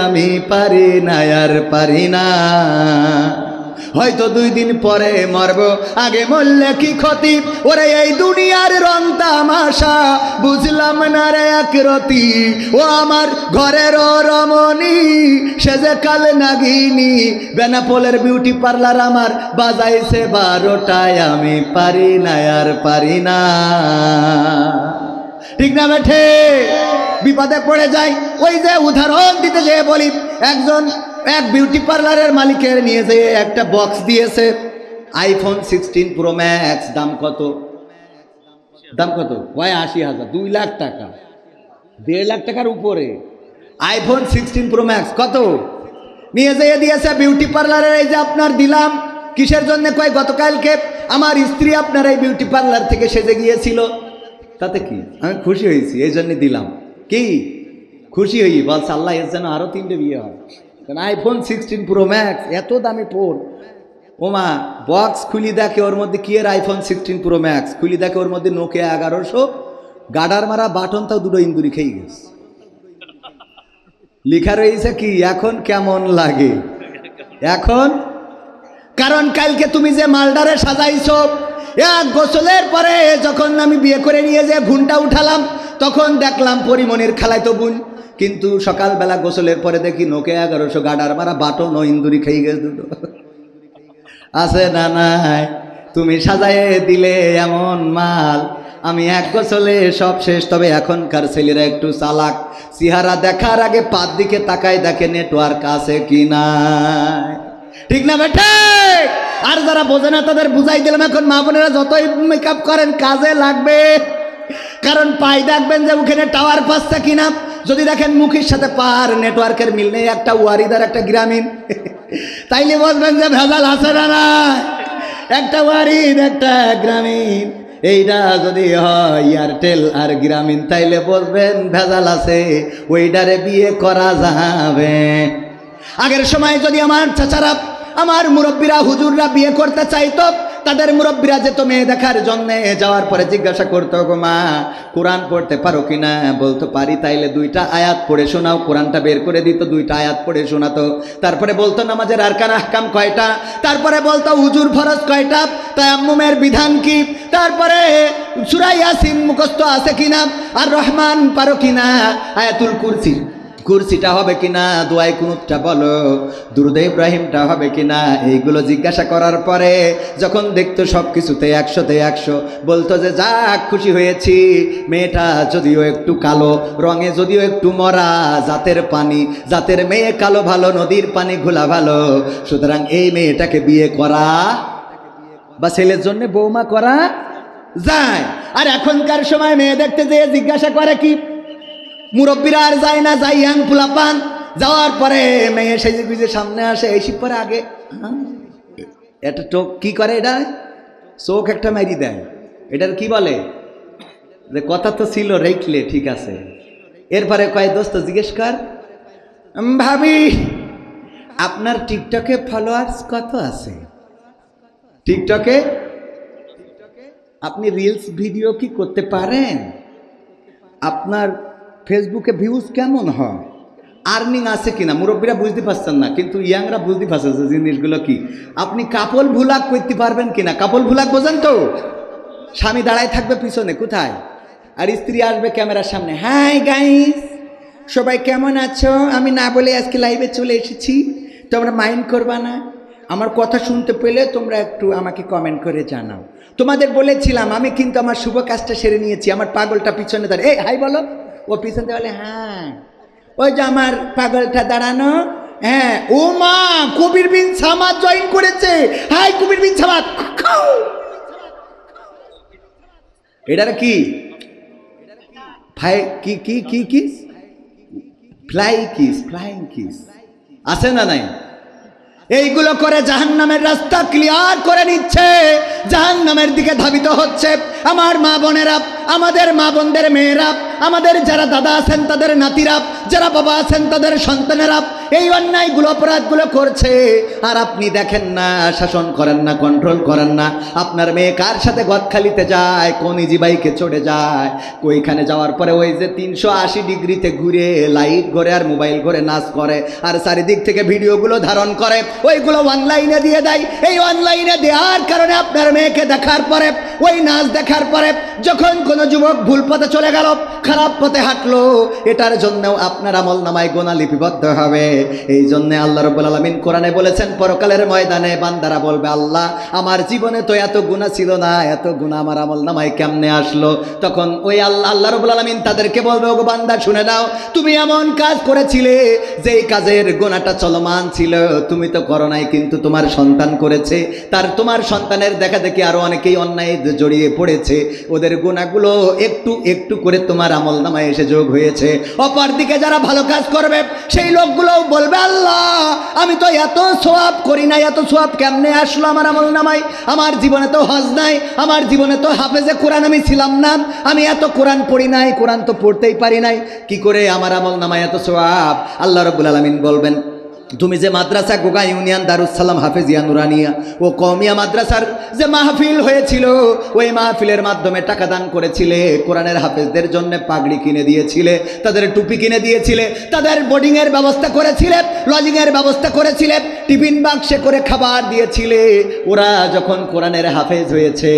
Speaker 1: আমি পারি না আর পারি না। হয়তো 2 দিন পরে মরব, আগে মরলে কি ক্ষতি। ওরে এই দুনিয়ার রং তামাশা বুঝলাম না রে একরতি, ও আমার ঘরের রমণী সে যে কাল নাগিনী, বেনাপোলের বিউটি পার্লার আমার বাজাইছে 12টায়, আমি পারি না আর পারি না। ঠিক না বেঠে? বিপদে পড়ে যাই। ওই যে উদাহরণ দিতে যেয়ে বলি, এক বিউটি পার্লারের মালিকের নিয়ে যেয়ে একটা বক্স দিয়েছে, আইফোন 16 প্রো ম্যাক্স। দাম কত? দাম কত? 80,000, 2 লাখ টাকা, 1.5 লাখ টাকার উপরে আইফোন 16 প্রো ম্যাক্স। কত নিয়ে যেয়ে দিয়েছে বিউটি পার্লারের। এই যে আপনার দিলাম, কিসের জন্য? কয় গতকালকে আমার স্ত্রী আপনার এই বিউটি পার্লার থেকে সেজে গিয়েছিল। তাতে কি? আমি খুশি হয়েছি, এই জন্য দিলাম। কি খুশি হই? বলছে আল্লাহ এর যেন আরো 3টে বিয়ে হয়। কারণ আইফোন 16 প্রো ম্যাক্স এত দামি ফোন। ওমা বক্স খুলি দেখে ওর মধ্যে কি এর আইফোন 16 প্রো ম্যাক্স, খুলি দেখে ওর মধ্যে নোকিয়া 1100, গাডার মারা বাটন তাও 2 ইন্দুরি খেয়ে গেছে। লেখা রয়েছে কি এখন কেমন লাগে এখন। কারণ কালকে তুমি যে মালদারে সাজাইছো, এক গোসলের পরে যখন আমি বিয়ে করে নিয়ে যে ঘুমটা উঠালাম, তখন দেখলাম পরিমনির খালাইতো বোন, কিন্তু সকালবেলা গোসলের পরে দেখি নোকিয়া 1100, গাডার মারা বাটন ও ইন্দুরি খেয়ে গেছে 2। আছে না নাই? তুমি সাজায়ে দিলে এমন মাল, আমি এক গোসলে সব শেষ। তবে এখনকার ছেলেরা একটু চালাক, চেহারা দেখার আগে পাত দিকে তাকায় দেখে নেটওয়ার্ক আছে কি নাই। ঠিক না বেঠে? আর যারা বোঝে না তাদের বুঝাই দিলাম, এখন মা বোনেরা যতই মেকআপ করেন কাজে লাগবে। কারণ পাই দেখবেন যে ওখানে টাওয়ার পাচ্ছে কিনা, যদি দেখেন মুখের সাথে পার নেটওয়ার্কের মিল নেই, একটা ওয়ারিদার একটা গ্রামীণ, তাইলে বলবেন যে ভেজাল আছে না না। একটা ওয়ারিদ একটা গ্রামীণ, এইটা যদি হয় এয়ারটেল আর গ্রামীণ, তাইলে বলবেন ভেজাল আছে, ওইটারে বিয়ে করা যাবে। আগের সময় যদি আমার চাচারা, আমার মুরব্বীরা, হুজুররা বিয়ে করতে চাইতো, তাদের মুরব্বীরা যেত মেয়ে দেখার জন্যে, যাওয়ার পরে জিজ্ঞাসা করতো, গো মা কোরআন পড়তে পারো কিনা? বলতো পারি। তাইলে 2টা আয়াত পড়ে শোনাও। কোরআনটা বের করে দিত, 2টা আয়াত পড়ে শোনাতো। তারপরে বলতো নামাজের আরকান আহকাম কয়টা, তারপরে বলতো উজুর ফরজ কয়টা, তায়াম্মুমের বিধান কি, তারপরে সূরা ইয়াসিন মুখস্থ আছে কিনা, আর রহমান পারো কিনা, আয়াতুল কুরসিটা হবে কিনা, দোয়াই কুনুতটা বলো, দুরুদে ইব্রাহিমটা হবে কিনা, এইগুলো জিজ্ঞাসা করার পরে যখন দেখতো সব কিছুতে 100তে 100, বলতো যে যাক খুশি হয়েছি। মেয়েটা যদিও একটু কালো, রঙে যদিও একটু মরা, জাতের মেয়ে কালো ভালো, নদীর পানি ঘোলা ভালো, সুতরাং এই মেয়েটাকে বিয়ে করা বা ছেলের জন্য বৌমা করা যায়। আর এখনকার সময় মেয়ে দেখতে যেয়ে জিজ্ঞাসা করে কি, মুরব্বীরা আর যায় না, যাই ইয়াং পোলাপান। যাওয়ার পরে মেয়ে সেজে গুজে সামনে আসে, এইসব পরে আগে এটা টোক কি করে, এটা চোখ একটা মারি দেয়। এটার কি বলে? যে কথা তো ছিল রেখলে ঠিক আছে। এরপরে কয় দোস্ত জিজ্ঞেস কর, ভাবি আপনার টিকটকে ফলোয়ার্স কত আছে? টিকটকে আপনি রিলস ভিডিও কি করতে পারেন? আপনার ফেসবুকে ভিউজ কেমন হয়? আর্নিং আছে কিনা? মুরব্বীরা বুঝতে পারছেন না, কিন্তু ইয়াংরা বুঝতে পারছে যে জিনিসগুলো কি। আপনি কাপল ভুলাক করতে পারবেন কিনা? কাপল ভুলাক বোঝেন তো? স্বামী দাঁড়ায় থাকবে পিছনে কোথায়, আর স্ত্রী আসবে ক্যামেরার সামনে, হাই গাইস সবাই কেমন আছো, আমি না বলে আজকে লাইভে চলে এসেছি, তোমরা মাইন্ড করবা না, আমার কথা শুনতে পেলে তোমরা একটু আমাকে কমেন্ট করে জানাও। তোমাদের বলেছিলাম আমি কিন্তু আমার শুভ কাজটা সেরে নিয়েছি। আমার পাগলটা পিছনে দাঁড়িয়ে, এই হাই বলো, ও পিছনে বলে হ্যাঁ, ওই যে আমার পাগলটা দাঁড়ানো, হ্যাঁ। ও মা, কবির বিন সামাদ জয়েন করেছে, হাই কবির বিন সামাদ। এটার কি ভাই, কি কি কি কি ফ্লাইং কিস আছে না নাই? এইগুলো করে জাহান্নামের রাস্তা ক্লিয়ার করে নিচ্ছে। জাহান্নামের দিকে ধাবিত হচ্ছে। আমার মা বোনেরা, আমাদের মা বোনদের মেয়েরা, আমাদের যারা দাদা আছেন তাদের নাতিরা, যারা বাবা আছেন তাদের সন্তানেরা এই অন্যায়গুলো অপরাধগুলো করছে, আর আপনি দেখেন না, শাসন করেন না, কন্ট্রোল করেন না। আপনার মেয়ে কার সাথে গদখালিতে যায়, কোন ইজি বাইকে চড়ে যায়, ওইখানে যাওয়ার পরে ওই যে 380 ডিগ্রিতে ঘুরে লাইট ঘরে আর মোবাইল ঘরে নাচ করে, আর চারিদিক থেকে ভিডিওগুলো ধারণ করে, ওইগুলো অনলাইনে দিয়ে দেয়। এই অনলাইনে দেওয়ার কারণে আপনার মেয়েকে দেখার পরে, ওই নাচ দেখার পরে যখন কোনো যুবক ভুল পথে চলে গেল, খারাপ পথে হাঁটলো, এটার জন্যও আপনার আমলনামায় গোনা লিপিবদ্ধ হবে। এই জন্য আল্লাহ রাব্বুল আলামিন কোরআনে বলেছেন, পরকালের ময়দানে বান্দারা বলবে, আল্লাহ আমার জীবনে তো এত গুনাহ ছিল না, এত গুনাহ আমার আমলনামায় কেমনে আসলো? তখন ওই আল্লাহ রাব্বুল আলামিন তাদেরকে বলবে, ওগো বান্দা শুনে নাও, তুমি এমন কাজ করেছিলে যেই কাজের গুনাহটা চলমান ছিল, তুমি তো করো নাই, কিন্তু তোমার সন্তান করেছে, তার তোমার সন্তানের দেখা দেখি আরো অনেকেই অন্যায় জড়িয়ে পড়েছে, ওদের গুনাহগুলো একটু একটু করে তোমার আমলনামায় এসে যোগ হয়েছে। অপরদিকে যারা ভালো কাজ করবে সেই লোকগুলোও বলবে, আল্লাহ আমি তো এত সওয়াব করি না, এত সওয়াব কেমনে আসলো আমার আমলনামায়? আমার জীবনে তো হজ নাই, আমার জীবনে তো হাফেজে কোরআন আমি ছিলাম না, আমি এত কোরআন পড়ি নাই, কোরআন তো পড়তেই পারি নাই, কি করে আমার আমলনামায় এত সওয়াব? আল্লাহ রাব্বুল আলামিন বলবেন, তুমি যে মাদ্রাসা গোগা ইউনিয়ন দারুস সালাম হাফেজিয়া নুরানিয়া ও কওমিয়া মাদ্রাসার যে মাহফিল হয়েছিল, ওই মাহফিলের মাধ্যমে টাকা দান করেছিলে, কোরআনের হাফেজদের জন্য পাগড়ি কিনে দিয়েছিলে, তাদের টুপি কিনে দিয়েছিলে, তাদের বোর্ডিংয়ের ব্যবস্থা করেছিলে, লজিংয়ের ব্যবস্থা করেছিলে, টিফিন বাক্সে করে খাবার দিয়েছিলে। ওরা যখন কোরআনের হাফেজ হয়েছে,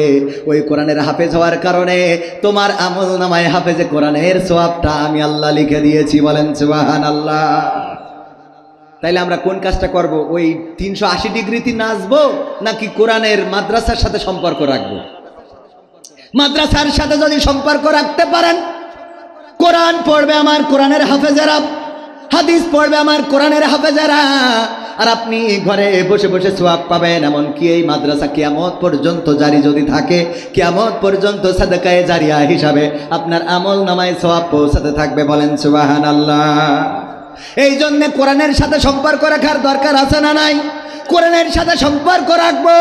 Speaker 1: ওই কোরআনের হাফেজ হওয়ার কারণে তোমার আমলনামায় হাফেজে কোরআনের সওয়াবটা আমি আল্লাহ লিখে দিয়েছি। বলেন সুবহানাল্লাহ। তাইলে আমরা কোন কাজটা করব? ওই 380 ডিগ্রিতে নাচবো নাকি কোরআনের মাদ্রাসার সাথে সম্পর্ক রাখবো? মাদ্রাসার সাথে যদি সম্পর্ক রাখতে পারেন, কোরআন পড়বে আমার কোরআনের হাফেজেরা, হাদিস পড়বে আমার কোরআনের হাফেজেরা, আর আপনি ঘরে বসে বসে সওয়াব পাবেন। এমনকি এই মাদ্রাসা কিয়ামত পর্যন্ত জারি যদি থাকে, কিয়ামত পর্যন্ত সাদাকায়ে জারিয়া হিসাবে আপনার আমলনামায় সওয়াব পৌঁছাতে থাকবে। বলেন সুবহানাল্লাহ। এই জন্য কোরআনের সাথে সম্পর্ক রাখার দরকার আছে না নাই? কোরআনের সাথে সম্পর্ক রাখবো।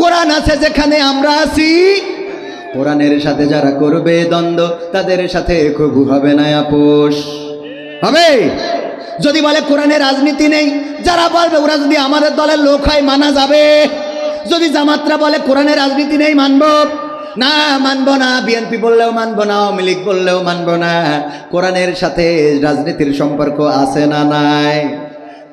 Speaker 1: কোরআন আছে যেখানে আমরা আছি, কোরআনের সাথে যারা করবে দ্বন্দ্ব, তাদের সাথে কবু হবে না আপোষ হবে। যদি বলে কোরআনের রাজনীতি নেই, যারা বলবে ওরা যদি আমাদের দলের লোক হয় মানা যাবে। যদি জামাতরা বলে কোরআনের রাজনীতি নেই, মানব না, মানব না। বিএনপি বললেও মানব না, আওয়ামী লীগ বললেও মানব না। কোরআনের সাথে রাজনীতির সম্পর্ক আছে না নাই?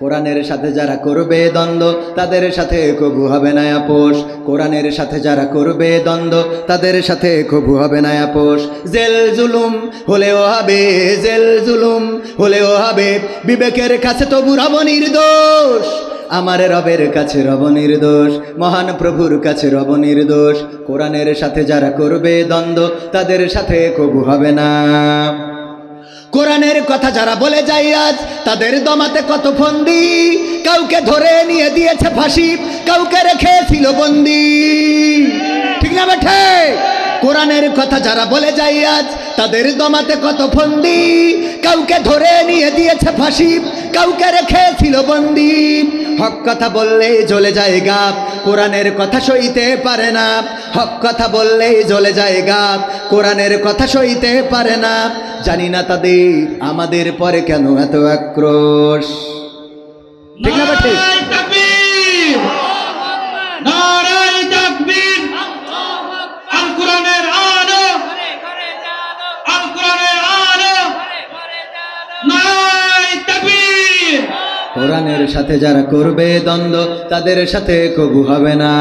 Speaker 1: কোরআনের সাথে যারা করবে দ্বন্দ্ব, তাদের সাথে কবু হবে না আপোষ। কোরআনের সাথে যারা করবে দ্বন্দ্ব, তাদের সাথে কবু হবে না আপোষ। জেল জুলুম হলেও হবে, জেল জুলুম হলেও হবে, বিবেকের কাছে তবু রব নির্দোষ। আমার রবের কাছে রব নির্দোষ, মহান প্রভুর কাছে রব নির্দোষ। কোরআনের সাথে যারা করবে দ্বন্দ্ব, তাদের সাথে কবু হবে না। কোরআনের কথা যারা বলে যায় আজ, তাদের দমাতে কত ফন্দি। কাউকে ধরে নিয়ে দিয়েছে ফাঁসি, কাউকে রেখেছিল বন্দি। ঠিক না বেঠে? কোরআনের কথা যারা বলে যায় আজ, তাদের দমাতে কত ফন্দি। কাউকে ধরে নিয়ে দিয়েছে ফাঁসি, কাউকে রেখেছিল বন্দি। হক কথা বললেই জ্বলে যায় গাব, কোরআনের কথা সইতে পারে না। হক কথা বললেই জ্বলে যায় গাব, কোরআনের কথা সইতে পারে না। জানি না তাদের আমাদের পরে কেন এত আক্রোশ। ঠিক না বেঠে? কোরআনের সাথে যারা করবে দ্বন্দ্ব, তাদের সাথে কবু হবে না।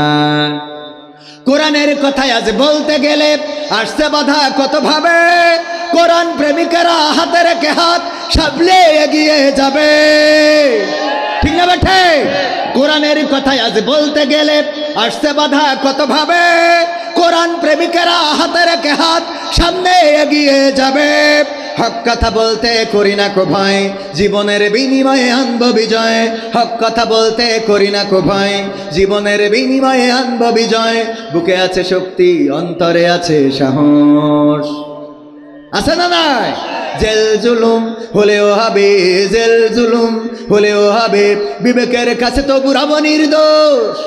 Speaker 1: কোরআনের কথায় আজ বলতে গেলে আসছে বাধা কত ভাবে। কোরআন প্রেমিকেরা হাতে রেখে হাত সামলে এগিয়ে যাবে। ঠিক না বেঠে? কোরআনের কথায় আজ বলতে গেলে আসছে বাধা কত ভাবে। কোরআন প্রেমিকেরা হাতে রেখে হাত সামনে এগিয়ে যাবে। হক কথা বলতে করি না কো ভয়, জীবনের বিনিময়ে আনব বিজয়। হক কথা বলতে করি না কো ভয়, জীবনের বিনিময়ে আনব বিজয়। বুকে আছে শক্তি, অন্তরে আছে সাহস। আছে না নাই? জেল জুলুম হলেও হবে, জেল জুলুম হলেও হবে, বিবেকের কাছে তবু রব নির্দোষ।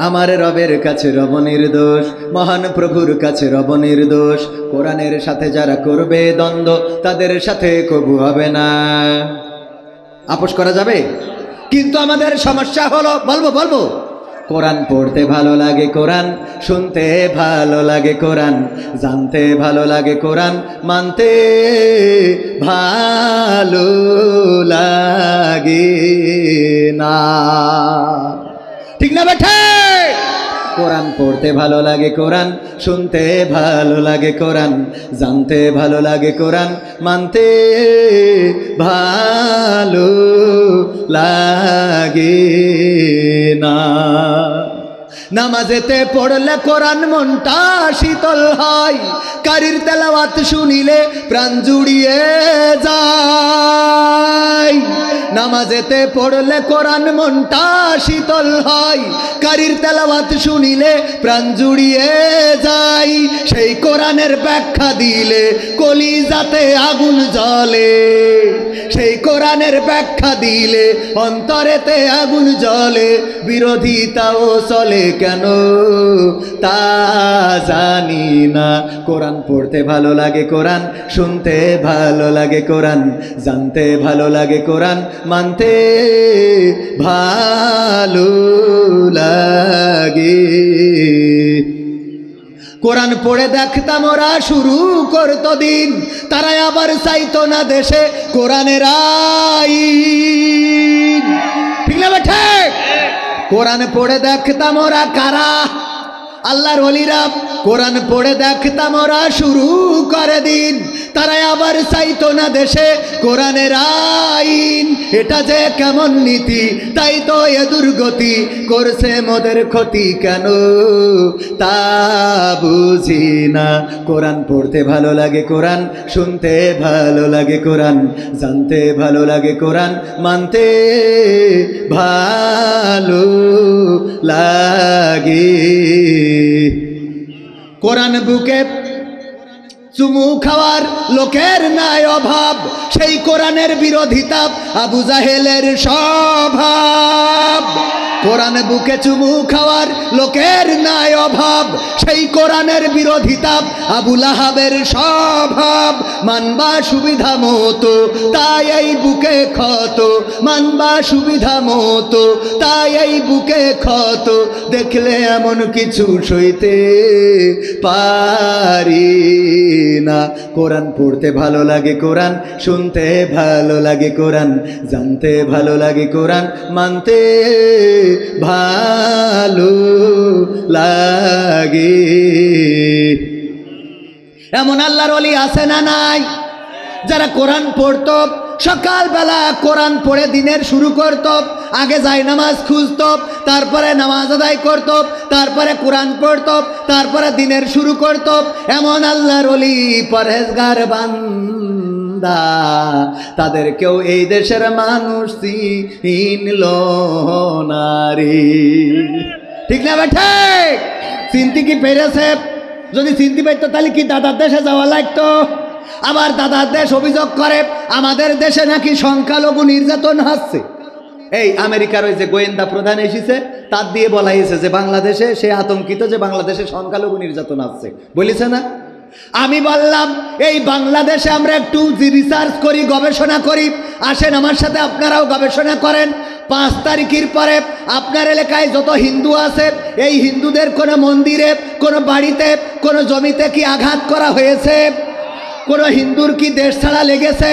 Speaker 1: আমার রবের কাছে রব নির্দোষ, মহান প্রভুর কাছে রব নির্দোষ। কোরআনের সাথে যারা করবে দ্বন্দ্ব, তাদের সাথে কবু হবে না। আপোষ করা যাবে? কিন্তু আমাদের সমস্যা হলো, বলবো কোরআন পড়তে ভালো লাগে, কোরআন শুনতে ভালো লাগে, কোরআন জানতে ভালো লাগে, কোরআন মানতে ভালো লাগে না। ঠিক না বেঠে? কোরআন পড়তে ভালো লাগে, কোরআন শুনতে ভালো লাগে, কোরআন জানতে ভালো লাগে, কোরআন মানতে ভালো লাগে না। নামাজেতে পড়লে কোরআন মনটা শীতল হয়, কারির তেলাওয়াত শুনিলে প্রাণ জুড়িয়ে যায়। নামাজেতে পড়লে কোরআন মনটা শীতল হয়, কারির তেলাওয়াত শুনিলে প্রাণ জুড়িয়ে যায়। সেই কোরআনের ব্যাখ্যা দিলে কলিজাতে আগুন জ্বলে, সেই কোরআনের ব্যাখ্যা দিলে অন্তরেতে আগুন জ্বলে। বিরোধিতাও চলে কেন তা জানি না। কোরআন পড়তে ভালো লাগে, কোরআন শুনতে ভালো লাগে, কোরআন জানতে ভালো লাগে, কোরআন মানতে ভালো লাগে। কোরআন পড়ে দেখতাম ওরা শুরু করতো দিন, তারাই আবার চাইতো না দেশে কোরআনের আইন। ঠিক না ঠিক? কোরআন পড়ে দেখতাম ওরা কারা? আল্লাহর ওলিরা। কোরআন পড়ে দেখতাম ওরা শুরু করে দিন, তারাই আবার চাইতো না দেশে কোরআনের আইন। এটা যে কেমন নীতি, তাই তো এ দুর্গতি, করছে মোদের ক্ষতি কেন তা বুঝি না। কোরআন পড়তে ভালো লাগে, কোরআন শুনতে ভালো লাগে, কোরআন জানতে ভালো লাগে, কোরআন মানতে ভালো লাগে। কোরআন বুকে চুমু খাওয়ার লোকের নাই অভাব, সেই কোরআনের বিরোধিতা আবু জাহেলের স্বভাব। কোরআন বুকে চুমু খাওয়ার লোকের নাই অভাব, সেই কোরআনের বিরোধিতা আবু লাহাবের স্বভাব। মানবা সুবিধা মতো তাই এই বুকে ক্ষত, মানবা সুবিধা মতো তাই এই বুকে ক্ষত। দেখলে এমন কিছু সইতে পারি না। কোরআন পড়তে ভালো লাগে, কোরআন শুনতে ভালো লাগে, কোরআন জানতে ভালো লাগে, কোরআন মানতে ভালো লাগে। এমন আল্লাহর ওলি আছে না নাই যারা কোরআন পড়তো, সকালবেলা কোরআন পড়ে দিনের শুরু করত, আগে যায় নামাজ খুঁজত, তারপরে নামাজ আদায় করত, তারপরে কোরআন পড়ত, তারপরে দিনের শুরু করত। এমন আল্লাহর ওলি পরহেজগার বান্দা, তাদের কেউ এই দেশের মানুষ চিনল না রে। ঠিক না বেঠে? চিনতে কি পেরেছে? যদি চিনতে পারতো তাহলে কি দাদার দেশে যাওয়া লাগতো? আবার দাদার দেশ অভিযোগ করে আমাদের দেশে নাকি সংখ্যালঘু নির্যাতন হচ্ছে। এই আমেরিকার ওই যে গোয়েন্দা প্রধান এসেছে, তার দিয়ে বলা হয়েছে যে বাংলাদেশে সে আতঙ্কিত যে বাংলাদেশে সংখ্যালঘু নির্যাতন হচ্ছে, বলেছে না? আমি বললাম এই বাংলাদেশে আমরা একটু রিসার্চ করি, গবেষণা করি, আসেন আমার সাথে আপনারাও গবেষণা করেন। 5 তারিখের পরে আপনার এলাকায় যত হিন্দু আছে, এই হিন্দুদের কোনো মন্দিরে, কোনো বাড়িতে, কোনো জমিতে কি আঘাত করা হয়েছে? কোনো হিন্দুর কি দেশ ছাড়া লেগেছে?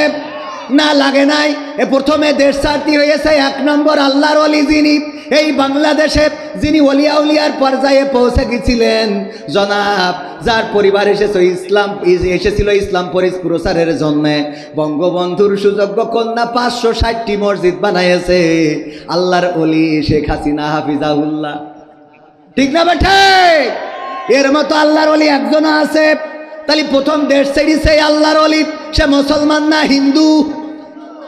Speaker 1: না, লাগে নাই। প্রথমে দেশ ছাড়তি হয়েছে 1 নম্বর আল্লাহর ওলি যিনি এই বাংলাদেশে, যিনি ওলিয়া উলিয়ার পর্যায়ে পৌঁছে গেছিলেন, জনাব যার পরিবার এসেছিল ইসলাম প্রচারের জন্য। বঙ্গবন্ধুর সুযোগ্য কন্যা 560টি মসজিদ বানাইছে আল্লাহর ওলি শেখ হাসিনা হাফিজাহুল্লাহ। ঠিক না বেঠে? এর মতো আল্লাহর ওলি একজন আছে। তাহলে প্রথম দেশ ছেড়েছে আল্লাহর ওলি, সে মুসলমান না হিন্দু?